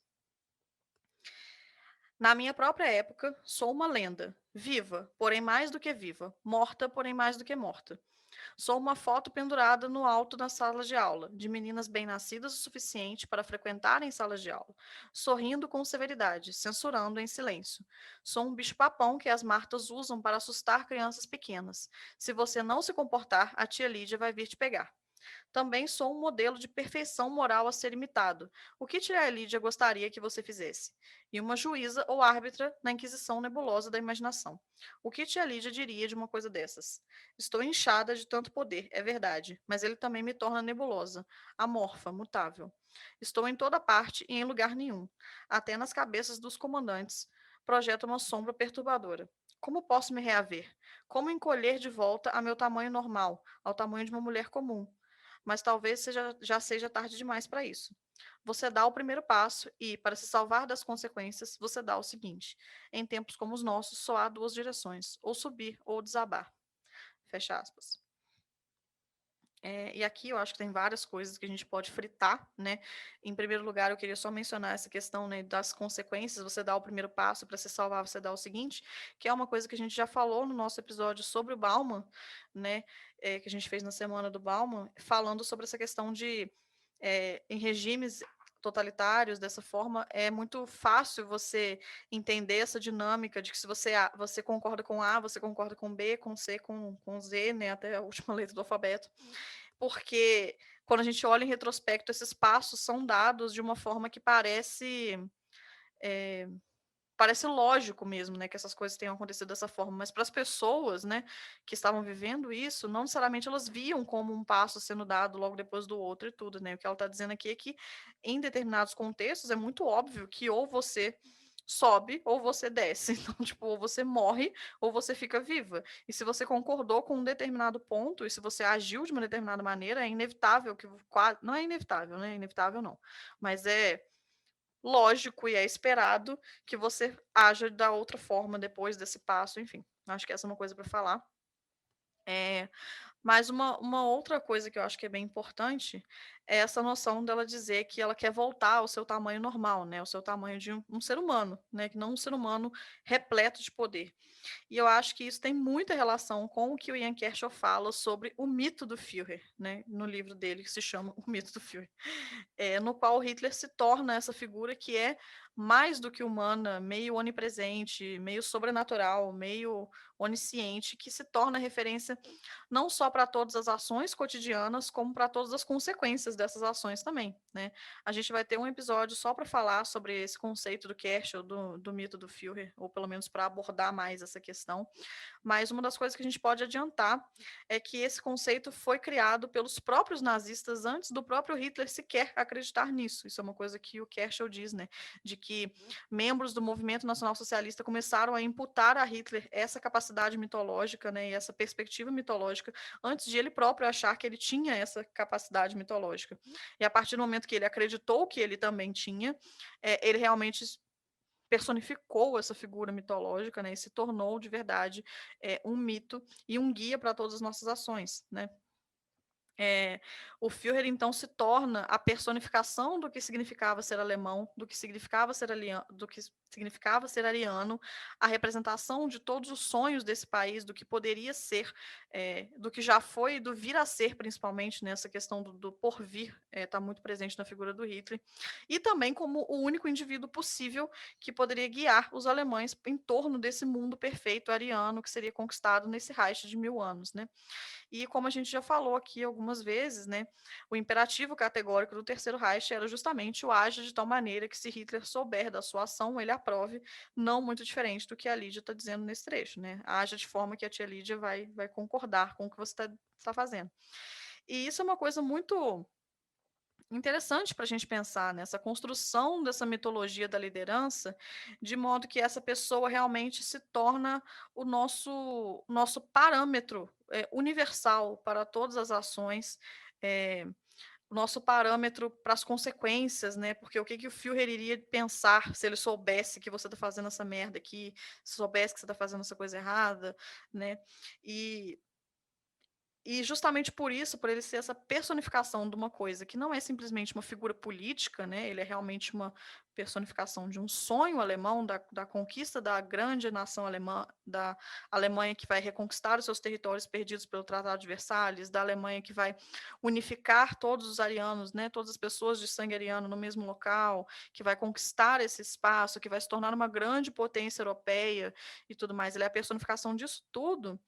na minha própria época, sou uma lenda, viva, porém mais do que viva, morta, porém mais do que morta. Sou uma foto pendurada no alto da sala de aula, de meninas bem-nascidas o suficiente para frequentarem salas de aula, sorrindo com severidade, censurando em silêncio. Sou um bicho-papão que as martas usam para assustar crianças pequenas. Se você não se comportar, a tia Lídia vai vir te pegar. Também sou um modelo de perfeição moral a ser imitado. O que tia Lídia gostaria que você fizesse? E uma juíza ou árbitra na inquisição nebulosa da imaginação. O que tia Lídia diria de uma coisa dessas? Estou inchada de tanto poder, é verdade, mas ele também me torna nebulosa, amorfa, mutável. Estou em toda parte e em lugar nenhum, até nas cabeças dos comandantes. Projeta uma sombra perturbadora. Como posso me reaver? Como encolher de volta a meu tamanho normal, ao tamanho de uma mulher comum? Mas talvez já seja tarde demais para isso. Você dá o primeiro passo e, para se salvar das consequências, você dá o seguinte: em tempos como os nossos, só há duas direções, ou subir ou desabar. Fecha aspas. E aqui eu acho que tem várias coisas que a gente pode fritar, né? Em primeiro lugar, eu queria só mencionar essa questão, né, das consequências. Você dá o primeiro passo para se salvar, você dá o seguinte, que é uma coisa que a gente já falou no nosso episódio sobre o Bauman, né? Que a gente fez na semana do Bauman, falando sobre essa questão de em regimes totalitários, dessa forma, é muito fácil você entender essa dinâmica de que se você concorda com A, você concorda com B, com C, com Z, né, até a última letra do alfabeto, porque quando a gente olha em retrospecto, esses passos são dados de uma forma que eh, parece lógico mesmo, né, que essas coisas tenham acontecido dessa forma, mas para as pessoas, né, que estavam vivendo isso, não necessariamente elas viam como um passo sendo dado logo depois do outro e tudo, né? O que ela está dizendo aqui é que em determinados contextos é muito óbvio que ou você sobe ou você desce. Então, tipo, ou você morre ou você fica viva. E se você concordou com um determinado ponto e se você agiu de uma determinada maneira, é inevitável que não é inevitável, né? Inevitável não, mas é lógico e é esperado que você haja da outra forma depois desse passo, enfim. Acho que essa é uma coisa para falar. Mas uma outra coisa que eu acho que é bem importante é essa noção dela dizer que ela quer voltar ao seu tamanho normal, né? Ao seu tamanho de um ser humano, né? Que não um ser humano repleto de poder. E eu acho que isso tem muita relação com o que o Ian Kershaw fala sobre o mito do Führer, né? No livro dele que se chama O Mito do Führer, no qual Hitler se torna essa figura que é mais do que humana, meio onipresente, meio sobrenatural, meio onisciente, que se torna referência não só para todas as ações cotidianas, como para todas as consequências dessas ações também, né? A gente vai ter um episódio só para falar sobre esse conceito do Kershaw, do mito do Führer, ou pelo menos para abordar mais essa questão. Mas uma das coisas que a gente pode adiantar é que esse conceito foi criado pelos próprios nazistas antes do próprio Hitler sequer acreditar nisso. Isso é uma coisa que o Kershaw diz, né? De que membros do movimento nacional socialista começaram a imputar a Hitler essa capacidade mitológica, né? E essa perspectiva mitológica antes de ele próprio achar que ele tinha essa capacidade mitológica. E a partir do momento que ele acreditou que ele também tinha, ele realmente personificou essa figura mitológica, né, e se tornou de verdade um mito e um guia para todas as nossas ações, né? O Führer, então, se torna a personificação do que significava ser alemão, do que significava ser ariano, a representação de todos os sonhos desse país, do que poderia ser, do que já foi e do vir a ser, principalmente nessa questão do porvir, está muito presente na figura do Hitler, e também como o único indivíduo possível que poderia guiar os alemães em torno desse mundo perfeito ariano que seria conquistado nesse Reich de 1000 anos, né? E como a gente já falou aqui algumas vezes, né, o imperativo categórico do Terceiro Reich era justamente o haja de tal maneira que se Hitler souber da sua ação, ele aprove, não muito diferente do que a Lídia está dizendo nesse trecho, né? Haja de forma que a tia Lídia vai concordar com o que você está fazendo. E isso é uma coisa muito interessante para a gente pensar nessa construção dessa mitologia da liderança, de modo que essa pessoa realmente se torna o nosso parâmetro universal para todas as ações, eh, o nosso parâmetro para as consequências, né? Porque o que que o Führer iria pensar se ele soubesse que você está fazendo essa merda aqui, se soubesse que você está fazendo essa coisa errada, né? E e justamente por isso, por ele ser essa personificação de uma coisa que não é simplesmente uma figura política, né? Ele é realmente uma personificação de um sonho alemão, da conquista da grande nação alemã, da Alemanha que vai reconquistar os seus territórios perdidos pelo Tratado de Versalhes, da Alemanha que vai unificar todos os arianos, né? Todas as pessoas de sangue ariano no mesmo local, que vai conquistar esse espaço, que vai se tornar uma grande potência europeia e tudo mais. Ele é a personificação disso tudo.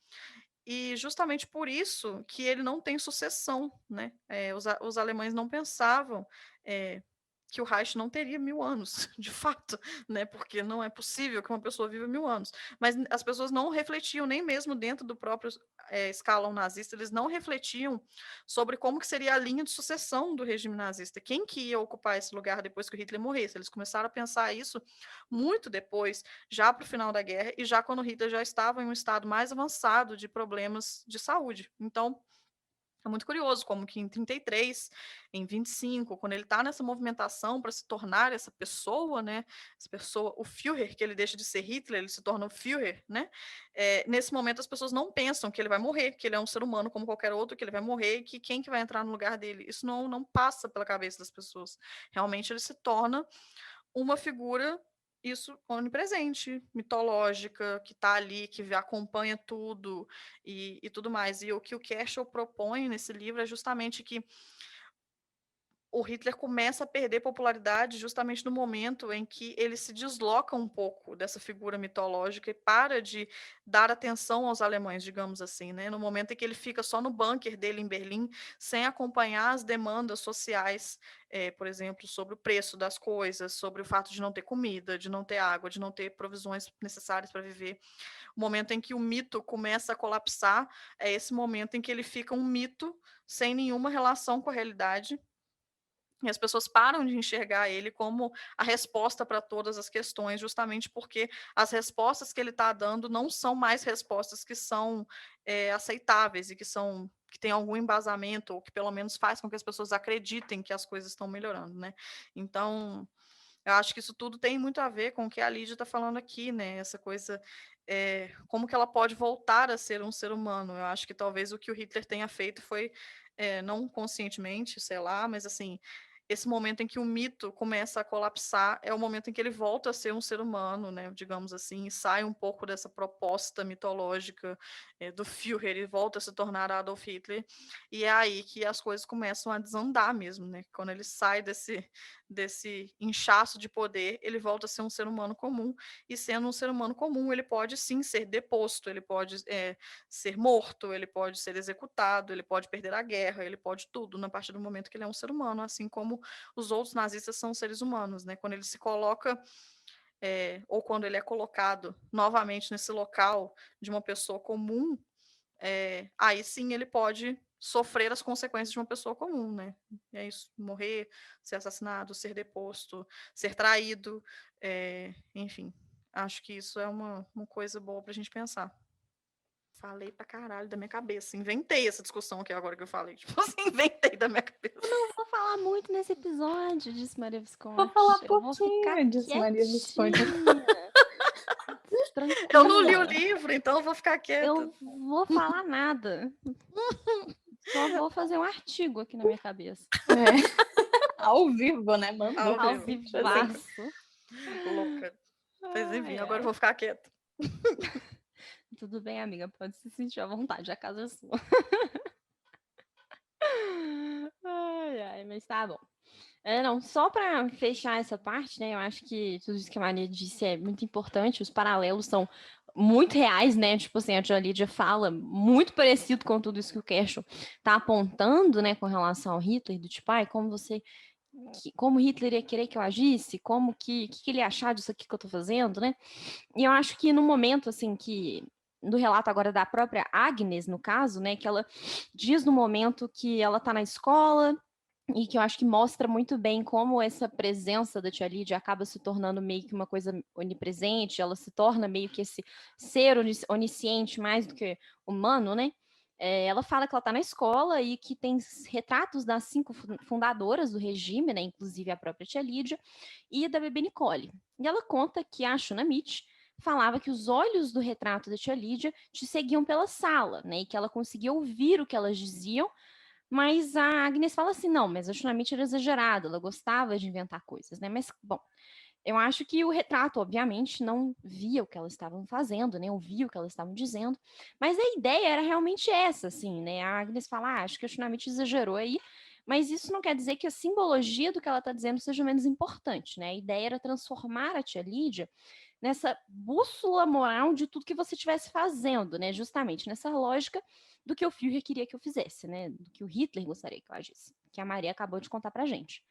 E justamente por isso que ele não tem sucessão, né? Os alemães não pensavam que o Reich não teria 1000 anos, de fato, né? Porque não é possível que uma pessoa viva 1000 anos. Mas as pessoas não refletiam, nem mesmo dentro do próprio escalão nazista, eles não refletiam sobre como que seria a linha de sucessão do regime nazista. Quem que ia ocupar esse lugar depois que o Hitler morresse? Eles começaram a pensar isso muito depois, já para o final da guerra, e já quando o Hitler já estava em um estado mais avançado de problemas de saúde. Então, é muito curioso como que em 33, em 25, quando ele está nessa movimentação para se tornar essa pessoa, né? Essa pessoa, o Führer, que ele deixa de ser Hitler, ele se torna o Führer, né? Nesse momento as pessoas não pensam que ele vai morrer, que ele é um ser humano como qualquer outro, que ele vai morrer, que quem que vai entrar no lugar dele? Isso não passa pela cabeça das pessoas. Realmente ele se torna uma figura, isso, onipresente, mitológica, que está ali, que acompanha tudo e tudo mais. E o que o Keschel propõe nesse livro é justamente que o Hitler começa a perder popularidade justamente no momento em que ele se desloca um pouco dessa figura mitológica e para de dar atenção aos alemães, digamos assim, né? No momento em que ele fica só no bunker dele em Berlim, sem acompanhar as demandas sociais, por exemplo, sobre o preço das coisas, sobre o fato de não ter comida, de não ter água, de não ter provisões necessárias para viver. O momento em que o mito começa a colapsar é esse momento em que ele fica um mito sem nenhuma relação com a realidade. E as pessoas param de enxergar ele como a resposta para todas as questões, justamente porque as respostas que ele está dando não são mais respostas que são aceitáveis e que têm algum embasamento, ou que pelo menos faz com que as pessoas acreditem que as coisas estão melhorando, né? Então, eu acho que isso tudo tem muito a ver com o que a Lídia está falando aqui, né? Essa coisa, como que ela pode voltar a ser um ser humano? Eu acho que talvez o que o Hitler tenha feito foi, não conscientemente, sei lá, mas assim, esse momento em que o mito começa a colapsar é o momento em que ele volta a ser um ser humano, né? Digamos assim, e sai um pouco dessa proposta mitológica do Führer e volta a se tornar Adolf Hitler. E é aí que as coisas começam a desandar mesmo, né? Quando ele sai desse inchaço de poder, ele volta a ser um ser humano comum, e sendo um ser humano comum, ele pode sim ser deposto, ele pode ser morto, ele pode ser executado, ele pode perder a guerra, ele pode tudo, na partir do momento que ele é um ser humano, assim como os outros nazistas são seres humanos, né? Quando ele se coloca, ou quando ele é colocado novamente nesse local de uma pessoa comum, aí sim ele pode sofrer as consequências de uma pessoa comum, né? É isso, morrer, ser assassinado, ser deposto, ser traído, enfim. Acho que isso é uma coisa boa para a gente pensar. Falei pra caralho da minha cabeça. Inventei essa discussão aqui agora que eu falei. Tipo assim, inventei da minha cabeça. Eu não vou falar muito nesse episódio, disse Maria Visconti. Vou falar Eu vou ficar pouquinho, disse Maria Visconti. Tranquila. Eu não li o livro, então eu vou ficar quieta. Eu vou falar nada. Só vou fazer um artigo aqui na minha cabeça. Ao vivo, né? Mandou. Ao Ao vivo. vivaço. Louca. Mas enfim, Ai, agora eu ai. vou ficar quieta. Tudo bem, amiga, pode se sentir à vontade, a casa é sua. Ai, ai, mas tá bom. Não, só para fechar essa parte, né? Eu acho que tudo isso que a Maria disse é muito importante. Os paralelos são muito reais, né? Tipo assim, a tia Lídia fala muito parecido com tudo isso que o Keschel tá apontando, né? Com relação ao Hitler, do tipo, ai, como Hitler ia querer que eu agisse, como que ele ia achar disso aqui que eu tô fazendo, né? E eu acho que no momento, assim, do relato agora da própria Agnes, no caso, né, que ela diz no momento que ela tá na escola e que eu acho que mostra muito bem como essa presença da tia Lídia acaba se tornando meio que uma coisa onipresente, ela se torna meio que esse ser onisciente mais do que humano, né? Ela fala que ela está na escola e que tem retratos das 5 fundadoras do regime, né? Inclusive a própria tia Lídia, e da bebê Nicole. E ela conta que a Shunamite falava que os olhos do retrato da tia Lídia te seguiam pela sala, né? E que ela conseguia ouvir o que elas diziam, mas a Agnes fala assim, não, mas a Shunamite era exagerada, ela gostava de inventar coisas, né? Mas, bom, eu acho que o retrato, obviamente, não via o que elas estavam fazendo, né? Ouvia o que elas estavam dizendo, mas a ideia era realmente essa, assim, né? A Agnes fala, acho que a Shunamite exagerou aí, mas isso não quer dizer que a simbologia do que ela está dizendo seja menos importante, né? A ideia era transformar a tia Lídia nessa bússola moral de tudo que você estivesse fazendo, né? Justamente nessa lógica do que o Führer queria que eu fizesse, né? Do que o Hitler gostaria que eu agisse, que a Maria acabou de contar pra gente.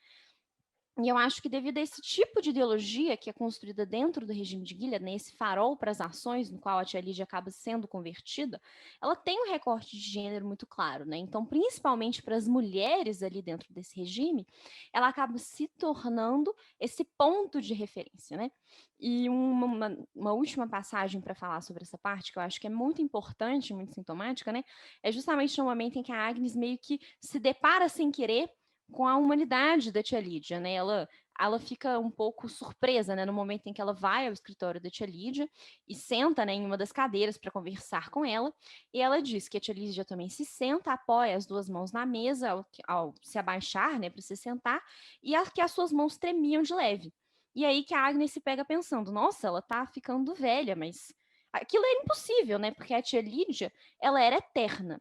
E eu acho que devido a esse tipo de ideologia que é construída dentro do regime de Gilead, né, esse farol para as ações no qual a tia Lídia acaba sendo convertida, ela tem um recorte de gênero muito claro, né? Então, principalmente para as mulheres ali dentro desse regime, ela acaba se tornando esse ponto de referência, né? E uma última passagem para falar sobre essa parte, que eu acho que é muito importante, muito sintomática, né? É justamente no momento em que a Agnes meio que se depara sem querer com a humanidade da tia Lídia, né? Ela fica um pouco surpresa, né, no momento em que ela vai ao escritório da tia Lídia e senta, né, em uma das cadeiras para conversar com ela, e ela diz que a tia Lídia também se senta, apoia as 2 mãos na mesa ao se abaixar, né, para se sentar, e que as suas mãos tremiam de leve. E aí que a Agnes se pega pensando, nossa, ela tá ficando velha, mas aquilo era impossível, né, porque a tia Lídia, ela era eterna,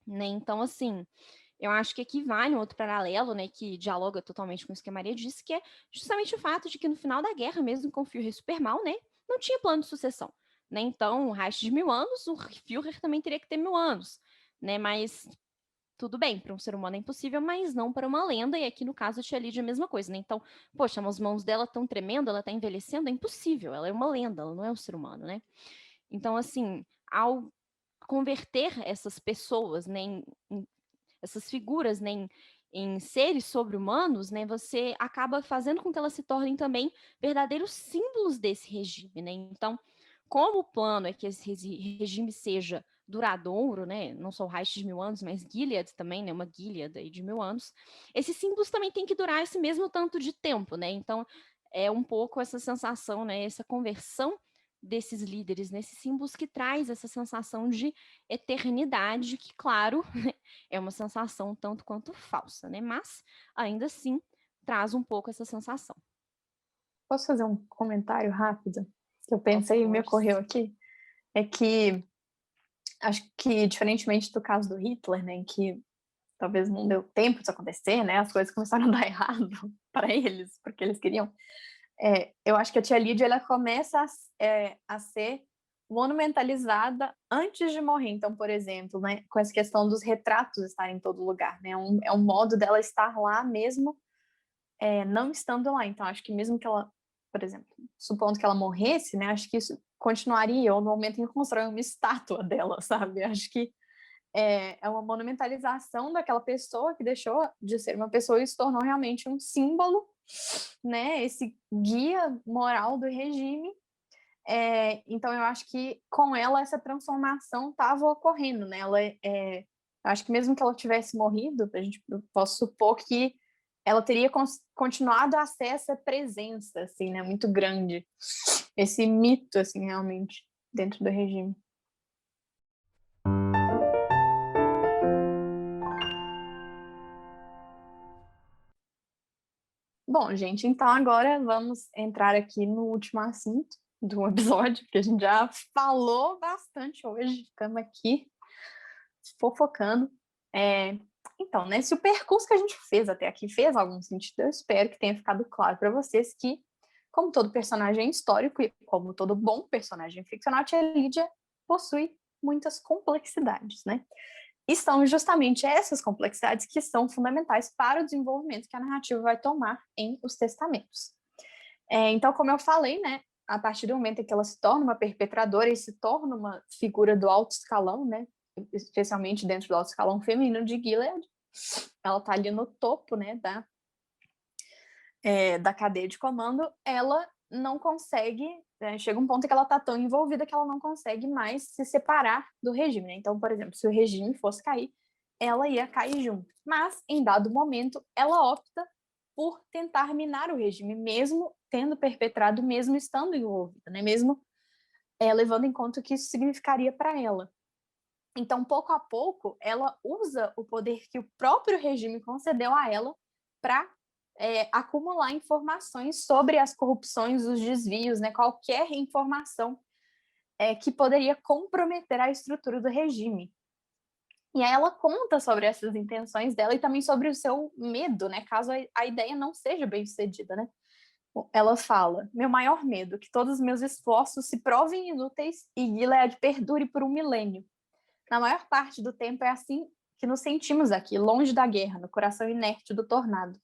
né, então assim, eu acho que aqui vale um outro paralelo, né, que dialoga totalmente com isso que a Maria disse, que é justamente o fato de que no final da guerra, mesmo com o Führer super mal, né, não tinha plano de sucessão, né, então o Reich de 1000 anos, o Führer também teria que ter 1000 anos, né, mas tudo bem, para um ser humano é impossível, mas não para uma lenda, e aqui no caso a tia Lídia é a mesma coisa, né, então, poxa, as mãos dela estão tremendo, ela está envelhecendo, é impossível, ela é uma lenda, ela não é um ser humano, né, então, assim, ao converter essas pessoas, né, essas figuras, né, em seres sobre-humanos, né, você acaba fazendo com que elas se tornem também verdadeiros símbolos desse regime, né? Então, como o plano é que esse regime seja duradouro, né, não só o Reich de 1000 anos, mas Gilead também, né, uma Gilead aí de 1000 anos, esses símbolos também têm que durar esse mesmo tanto de tempo, né? Então, é um pouco essa sensação, né, essa conversão desses líderes nesses símbolos que traz essa sensação de eternidade, que, claro, é uma sensação tanto quanto falsa, né? Mas, ainda assim, traz um pouco essa sensação. Posso fazer um comentário rápido? Que eu Of pensei e me course. ocorreu aqui? É que, acho que, diferentemente do caso do Hitler, né, em que talvez não deu tempo disso acontecer, né, as coisas começaram a dar errado para eles, porque eles queriam. Eu acho que a tia Lídia, ela começa a ser monumentalizada antes de morrer. Então, por exemplo, né, com essa questão dos retratos estarem em todo lugar, né, é um modo dela estar lá mesmo não estando lá. Então, acho que mesmo que ela, por exemplo, supondo que ela morresse, né, acho que isso continuaria, ou no momento em que constroem uma estátua dela, sabe? Acho que é uma monumentalização daquela pessoa que deixou de ser uma pessoa e se tornou realmente um símbolo, né? Esse guia moral do regime. Então, eu acho que com ela essa transformação estava ocorrendo, né? Acho que mesmo que ela tivesse morrido, eu posso supor que ela teria continuado a ser essa presença, assim, né? Muito grande, esse mito, assim, realmente, dentro do regime. Bom, gente, então agora vamos entrar aqui no último assunto do episódio, porque a gente já falou bastante hoje, estamos aqui fofocando. Então, né, se o percurso que a gente fez até aqui fez algum sentido, eu espero que tenha ficado claro para vocês que, como todo personagem histórico e como todo bom personagem ficcional, a tia Lídia possui muitas complexidades, né? E são justamente essas complexidades que são fundamentais para o desenvolvimento que a narrativa vai tomar em Os Testamentos. Então, como eu falei, né, a partir do momento em que ela se torna uma perpetradora e se torna uma figura do alto escalão, né, especialmente dentro do alto escalão feminino de Gilead, ela está ali no topo, né, da cadeia de comando, ela não consegue, chega um ponto em que ela está tão envolvida que ela não consegue mais se separar do regime, né? Então, por exemplo, se o regime fosse cair, ela ia cair junto. Mas, em dado momento, ela opta por tentar minar o regime, mesmo tendo perpetrado, mesmo estando envolvida, né? Mesmo levando em conta o que isso significaria para ela. Então, pouco a pouco, ela usa o poder que o próprio regime concedeu a ela para acumular informações sobre as corrupções, os desvios, né? Qualquer informação que poderia comprometer a estrutura do regime. E aí ela conta sobre essas intenções dela e também sobre o seu medo, né? Caso a ideia não seja bem sucedida, né? Ela fala: meu maior medo, que todos os meus esforços se provem inúteis e Gilead perdure por um milênio. Na maior parte do tempo é assim que nos sentimos aqui, longe da guerra, no coração inerte do tornado.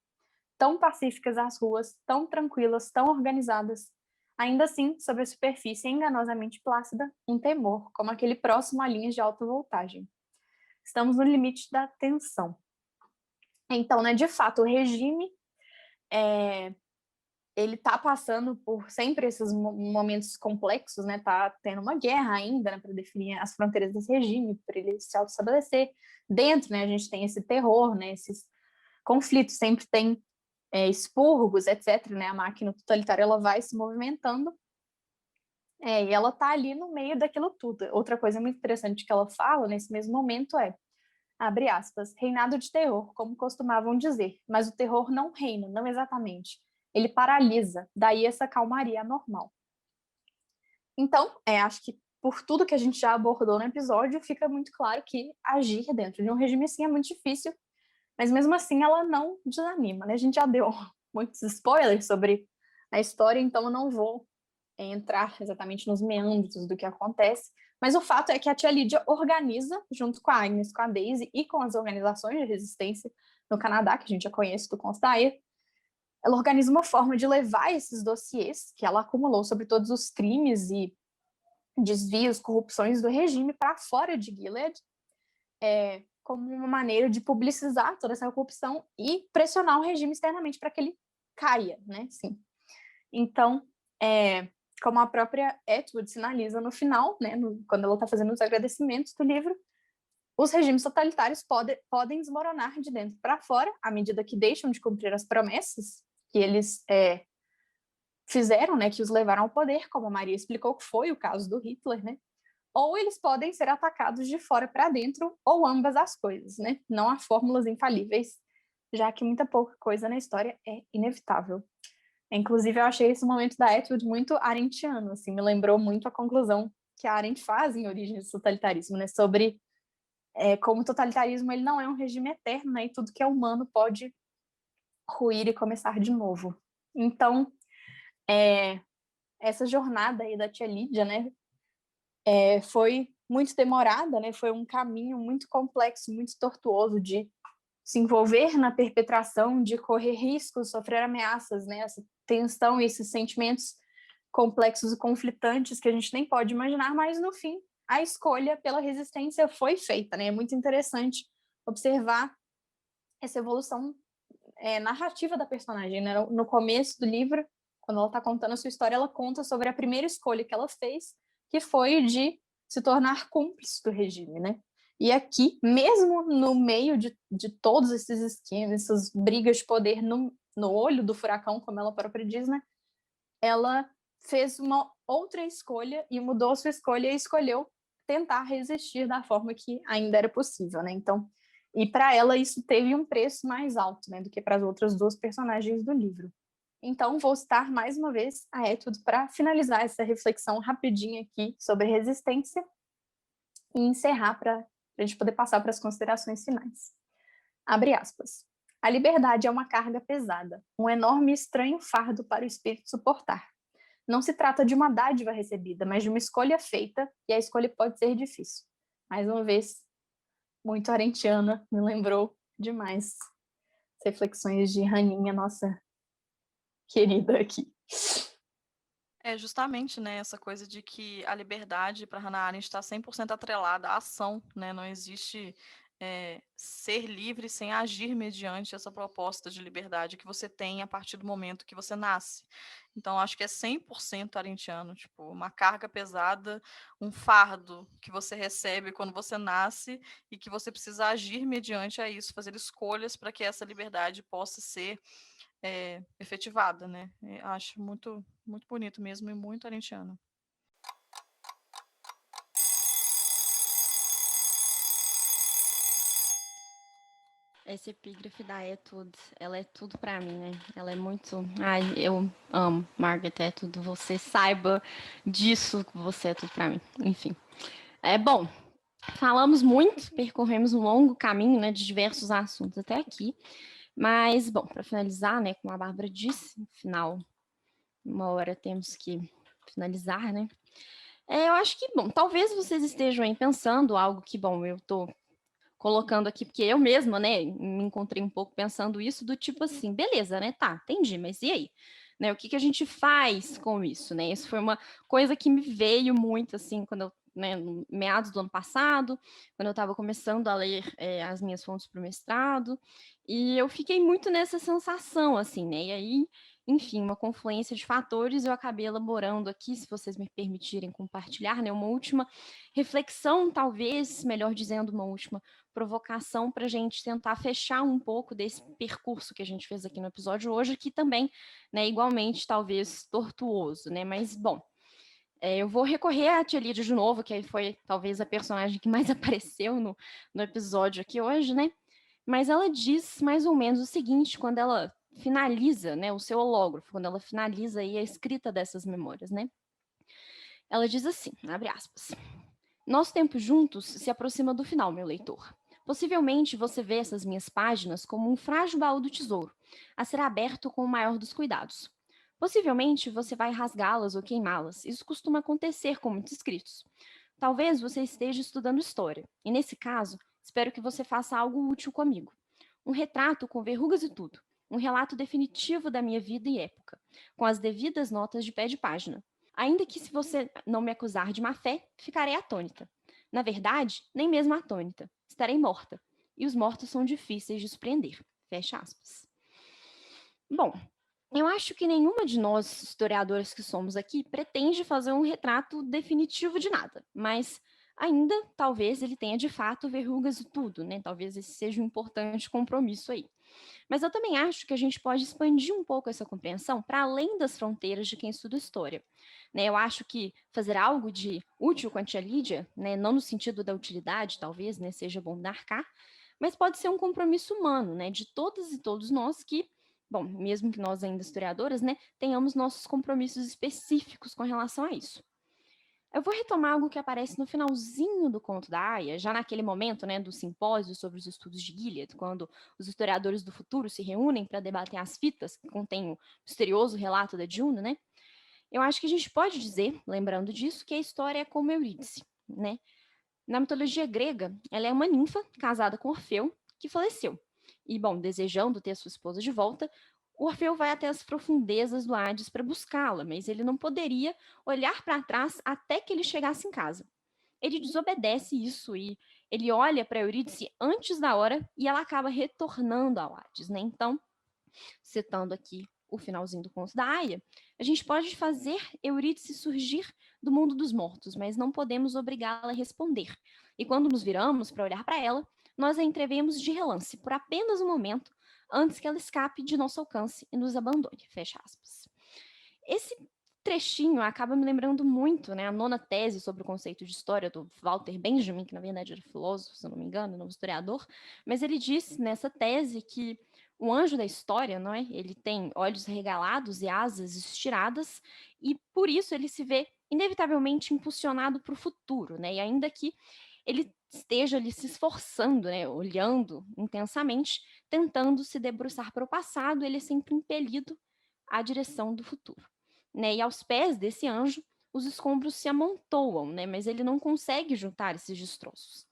Tão pacíficas as ruas, tão tranquilas, tão organizadas. Ainda assim, sobre a superfície enganosamente plácida, um temor, como aquele próximo a linhas de alta voltagem. Estamos no limite da tensão. Então, né, de fato, o regime ele está passando por sempre esses momentos complexos, né? Tá tendo uma guerra ainda, né, para definir as fronteiras desse regime, para ele se auto-estabelecer. Dentro, né, a gente tem esse terror, né, esses conflitos, sempre tem expurgos, etc. Né? A máquina totalitária ela vai se movimentando e ela está ali no meio daquilo tudo. Outra coisa muito interessante que ela fala nesse mesmo momento abre aspas, reinado de terror, como costumavam dizer, mas o terror não reina, não exatamente. Ele paralisa, daí essa calmaria normal. Então, acho que por tudo que a gente já abordou no episódio, fica muito claro que agir dentro de um regime assim é muito difícil, mas mesmo assim ela não desanima, né? A gente já deu muitos spoilers sobre a história, então eu não vou entrar exatamente nos meandros do que acontece, mas o fato é que a tia Lídia organiza, junto com a Agnes, com a Daisy e com as organizações de resistência no Canadá, que a gente já conhece do Conto da Aia, ela organiza uma forma de levar esses dossiês que ela acumulou sobre todos os crimes e desvios, corrupções do regime para fora de Gilead, como uma maneira de publicizar toda essa corrupção e pressionar o regime externamente para que ele caia, né? Sim. Então, como a própria Atwood sinaliza no final, né, quando ela está fazendo os agradecimentos do livro, os regimes totalitários podem desmoronar de dentro para fora à medida que deixam de cumprir as promessas que eles fizeram, né, que os levaram ao poder, como a Maria explicou que foi o caso do Hitler, né? Ou eles podem ser atacados de fora para dentro, ou ambas as coisas, né? Não há fórmulas infalíveis, já que muita pouca coisa na história é inevitável. Inclusive, eu achei esse momento da Atwood muito arendtiano, assim, me lembrou muito a conclusão que a Arendt faz em Origens do Totalitarismo, né? Sobre como o totalitarismo ele não é um regime eterno, né? E tudo que é humano pode ruir e começar de novo. Então, essa jornada aí da tia Lídia, né? Foi muito demorada, né? Foi um caminho muito complexo, muito tortuoso de se envolver na perpetração, de correr riscos, sofrer ameaças, né? Essa tensão e esses sentimentos complexos e conflitantes que a gente nem pode imaginar, mas no fim a escolha pela resistência foi feita, né? É muito interessante observar essa evolução narrativa da personagem, né? No começo do livro, quando ela está contando a sua história, ela conta sobre a primeira escolha que ela fez, que foi de se tornar cúmplice do regime, né? E aqui, mesmo no meio de todos esses esquemas, essas brigas de poder no olho do furacão, como ela própria diz, né? Ela fez uma outra escolha e mudou sua escolha e escolheu tentar resistir da forma que ainda era possível, né? Então, e para ela isso teve um preço mais alto, né, do que para as outras duas personagens do livro. Então, vou citar mais uma vez a Atwood para finalizar essa reflexão rapidinha aqui sobre resistência e encerrar para a gente poder passar para as considerações finais. Abre aspas. A liberdade é uma carga pesada, um enorme e estranho fardo para o espírito suportar. Não se trata de uma dádiva recebida, mas de uma escolha feita, e a escolha pode ser difícil. Mais uma vez, muito arendtiana, me lembrou demais as reflexões de Raninha, nossa querida aqui. Justamente, né, essa coisa de que a liberdade para Hannah Arendt está 100% atrelada à ação, né, não existe ser livre sem agir mediante essa proposta de liberdade que você tem a partir do momento que você nasce. Então, acho que é 100% arintiano, tipo, uma carga pesada, um fardo que você recebe quando você nasce e que você precisa agir mediante a isso, fazer escolhas para que essa liberdade possa ser efetivada, né? Acho muito, muito bonito mesmo e muito arintiano. Essa epígrafe da É Tudo, ela é tudo pra mim, né? Ela é muito... Ai, eu amo Margaret É Tudo. Você saiba disso, que você é tudo pra mim. Enfim. Bom, falamos muito, percorremos um longo caminho, né, de diversos assuntos até aqui. Mas, bom, para finalizar, né, como a Bárbara disse, no final, uma hora temos que finalizar, né? Eu acho que, bom, talvez vocês estejam aí pensando algo que, bom, eu tô colocando aqui, porque eu mesma, né, me encontrei um pouco pensando isso, do tipo assim, beleza, né, tá, entendi, mas e aí? Né, o que a gente faz com isso, né? Isso foi uma coisa que me veio muito, assim, quando eu, né, no meados do ano passado, quando eu estava começando a ler as minhas fontes para o mestrado, e eu fiquei muito nessa sensação, assim, né, e aí, enfim, uma confluência de fatores, eu acabei elaborando aqui, se vocês me permitirem compartilhar, né, uma última reflexão, talvez, melhor dizendo, uma última provocação para a gente tentar fechar um pouco desse percurso que a gente fez aqui no episódio hoje, que também, né, igualmente, talvez tortuoso, né? Mas, bom, eu vou recorrer à Tia Lídia de novo, que aí foi talvez a personagem que mais apareceu no episódio aqui hoje, né? Mas ela diz mais ou menos o seguinte, quando ela finaliza, né, o seu hológrafo, quando ela finaliza aí a escrita dessas memórias, né? Ela diz assim, abre aspas: nosso tempo juntos se aproxima do final, meu leitor. Possivelmente você vê essas minhas páginas como um frágil baú do tesouro, a ser aberto com o maior dos cuidados. Possivelmente você vai rasgá-las ou queimá-las. Isso costuma acontecer com muitos escritos. Talvez você esteja estudando história, e nesse caso, espero que você faça algo útil comigo. Um retrato com verrugas e tudo. Um relato definitivo da minha vida e época, com as devidas notas de pé de página. Ainda que se você não me acusar de má fé, ficarei atônita. Na verdade, nem mesmo atônita. Estarei morta. E os mortos são difíceis de surpreender. Fecha aspas. Bom, eu acho que nenhuma de nós, historiadoras que somos aqui, pretende fazer um retrato definitivo de nada, mas ainda talvez ele tenha de fato verrugas e tudo, né? Talvez esse seja um importante compromisso aí. Mas eu também acho que a gente pode expandir um pouco essa compreensão para além das fronteiras de quem estuda história. Né, eu acho que fazer algo de útil com a tia Lídia, né, não no sentido da utilidade, talvez, né, seja bom marcar, mas pode ser um compromisso humano, né, de todas e todos nós que, bom, mesmo que nós ainda historiadoras, né, tenhamos nossos compromissos específicos com relação a isso. Eu vou retomar algo que aparece no finalzinho do conto da Aya, já naquele momento, né, do simpósio sobre os estudos de Gilead, quando os historiadores do futuro se reúnem para debater as fitas que contêm o misterioso relato da Juno, né? Eu acho que a gente pode dizer, lembrando disso, que a história é como Eurídice, né? Na mitologia grega, ela é uma ninfa casada com Orfeu, que faleceu. E, bom, desejando ter sua esposa de volta, Orfeu vai até as profundezas do Hades para buscá-la, mas ele não poderia olhar para trás até que ele chegasse em casa. Ele desobedece isso e ele olha para Eurídice antes da hora e ela acaba retornando ao Hades, né? Então, citando aqui o finalzinho do conto da Aya, a gente pode fazer Eurídice surgir do mundo dos mortos, mas não podemos obrigá-la a responder. E quando nos viramos para olhar para ela, nós a entrevemos de relance, por apenas um momento, antes que ela escape de nosso alcance e nos abandone. Fecha aspas. Esse trechinho acaba me lembrando muito, né, a nona tese sobre o conceito de história do Walter Benjamin, que na verdade era filósofo, se eu não me engano, não historiador, mas ele diz nessa tese que o anjo da história, não é? Ele tem olhos regalados e asas estiradas, e por isso ele se vê inevitavelmente impulsionado para o futuro, né? E ainda que ele esteja ali se esforçando, né, olhando intensamente, tentando se debruçar para o passado, ele é sempre impelido à direção do futuro, né? E aos pés desse anjo, os escombros se amontoam, né? Mas ele não consegue juntar esses destroços.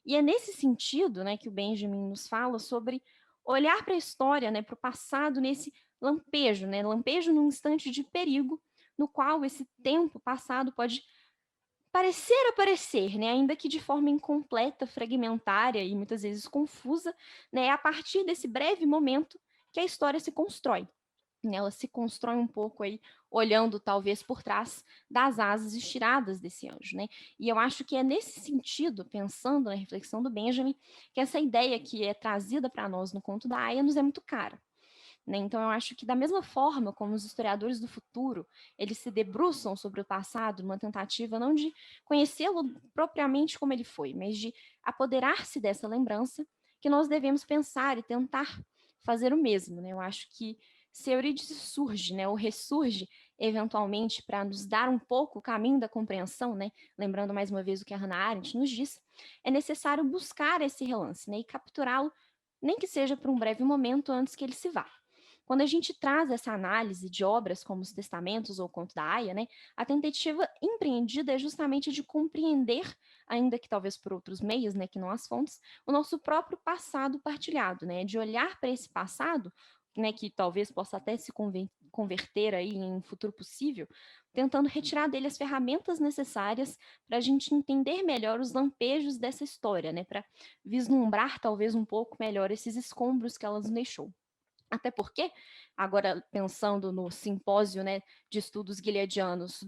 E é nesse sentido, né, que o Benjamin nos fala sobre olhar para a história, né, para o passado nesse lampejo, né, lampejo num instante de perigo, no qual esse tempo passado pode parecer aparecer, né, ainda que de forma incompleta, fragmentária e muitas vezes confusa, né, é a partir desse breve momento que a história se constrói. Né, ela se constrói um pouco aí, olhando talvez por trás das asas estiradas desse anjo, né? E eu acho que é nesse sentido, pensando na reflexão do Benjamin, que essa ideia que é trazida para nós no conto da Aya nos é muito cara. Né? Então, eu acho que da mesma forma como os historiadores do futuro, eles se debruçam sobre o passado numa tentativa não de conhecê-lo propriamente como ele foi, mas de apoderar-se dessa lembrança, que nós devemos pensar e tentar fazer o mesmo. Né? Eu acho que se Eurídice surge, né, ou ressurge eventualmente para nos dar um pouco o caminho da compreensão, né, lembrando mais uma vez o que a Hannah Arendt nos diz, é necessário buscar esse relance, né, e capturá-lo, nem que seja por um breve momento antes que ele se vá. Quando a gente traz essa análise de obras como os Testamentos ou o Conto da Aia, né, a tentativa empreendida é justamente de compreender, ainda que talvez por outros meios, né, que não as fontes, o nosso próprio passado partilhado, né, de olhar para esse passado, né, que talvez possa até se converter aí em um futuro possível, tentando retirar dele as ferramentas necessárias para a gente entender melhor os lampejos dessa história, né, para vislumbrar talvez um pouco melhor esses escombros que ela nos deixou. Até porque, agora pensando no simpósio, né, de estudos gileadianos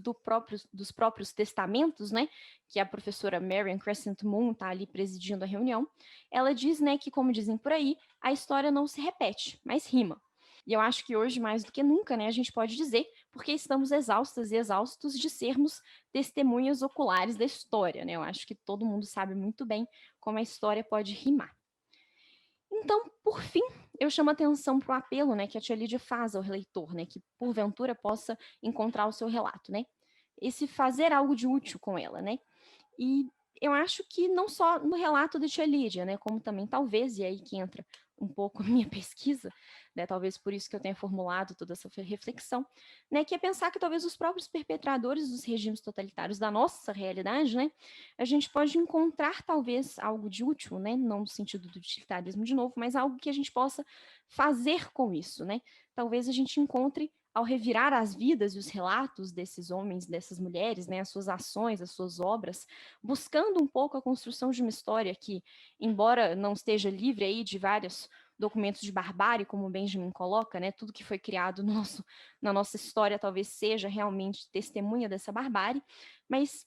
dos próprios testamentos, né, que a professora Marian Crescent Moon está ali presidindo a reunião, ela diz, né, que, como dizem por aí, a história não se repete, mas rima. E eu acho que hoje, mais do que nunca, né, a gente pode dizer, porque estamos exaustas e exaustos de sermos testemunhas oculares da história, né? Eu acho que todo mundo sabe muito bem como a história pode rimar. Então, por fim, eu chamo atenção para o apelo, né, que a tia Lídia faz ao leitor, né, que porventura possa encontrar o seu relato, né? Esse fazer algo de útil com ela, né? E eu acho que não só no relato da tia Lídia, né, como também talvez, e aí que entra um pouco a minha pesquisa, né, talvez por isso que eu tenha formulado toda essa reflexão, né, que é pensar que talvez os próprios perpetradores dos regimes totalitários da nossa realidade, né, a gente pode encontrar talvez algo de útil, né, não no sentido do utilitarismo de novo, mas algo que a gente possa fazer com isso, né, talvez a gente encontre ao revirar as vidas e os relatos desses homens, dessas mulheres, né, as suas ações, as suas obras, buscando um pouco a construção de uma história que, embora não esteja livre aí de vários documentos de barbárie, como o Benjamin coloca, né, tudo que foi criado na nossa história talvez seja realmente testemunha dessa barbárie, mas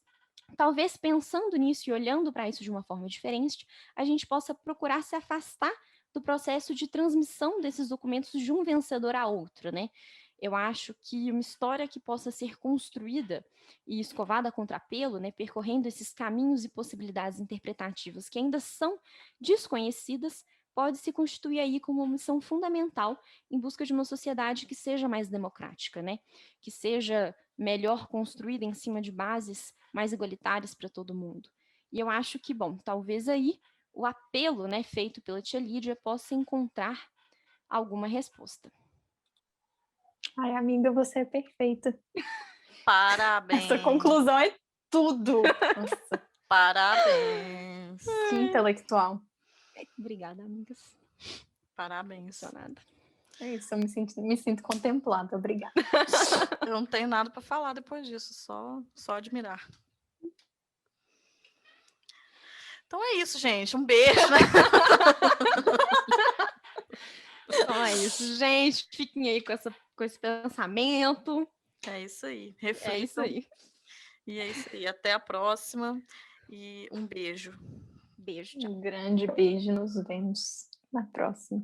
talvez pensando nisso e olhando para isso de uma forma diferente, a gente possa procurar se afastar do processo de transmissão desses documentos de um vencedor a outro, né? Eu acho que uma história que possa ser construída e escovada a contrapelo, né, percorrendo esses caminhos e possibilidades interpretativas que ainda são desconhecidas, pode se constituir aí como uma missão fundamental em busca de uma sociedade que seja mais democrática, né? Que seja melhor construída em cima de bases mais igualitárias para todo mundo. E eu acho que, bom, talvez aí o apelo, né, feito pela tia Lídia possa encontrar alguma resposta. Ai, amiga, você é perfeita. Parabéns. Essa conclusão é tudo. Nossa, Parabéns. que intelectual. Obrigada, amigas. Parabéns. Emocionada. É isso, eu me sinto contemplada. Obrigada. Eu não tenho nada para falar depois disso, só admirar. Então é isso, gente. Um beijo, né? Então é isso, gente. Fiquem aí com esse pensamento. É isso aí. Reflitam. É isso aí. E é isso aí. Até a próxima. E um beijo. Beijo, tchau. Um grande beijo. Nos vemos na próxima.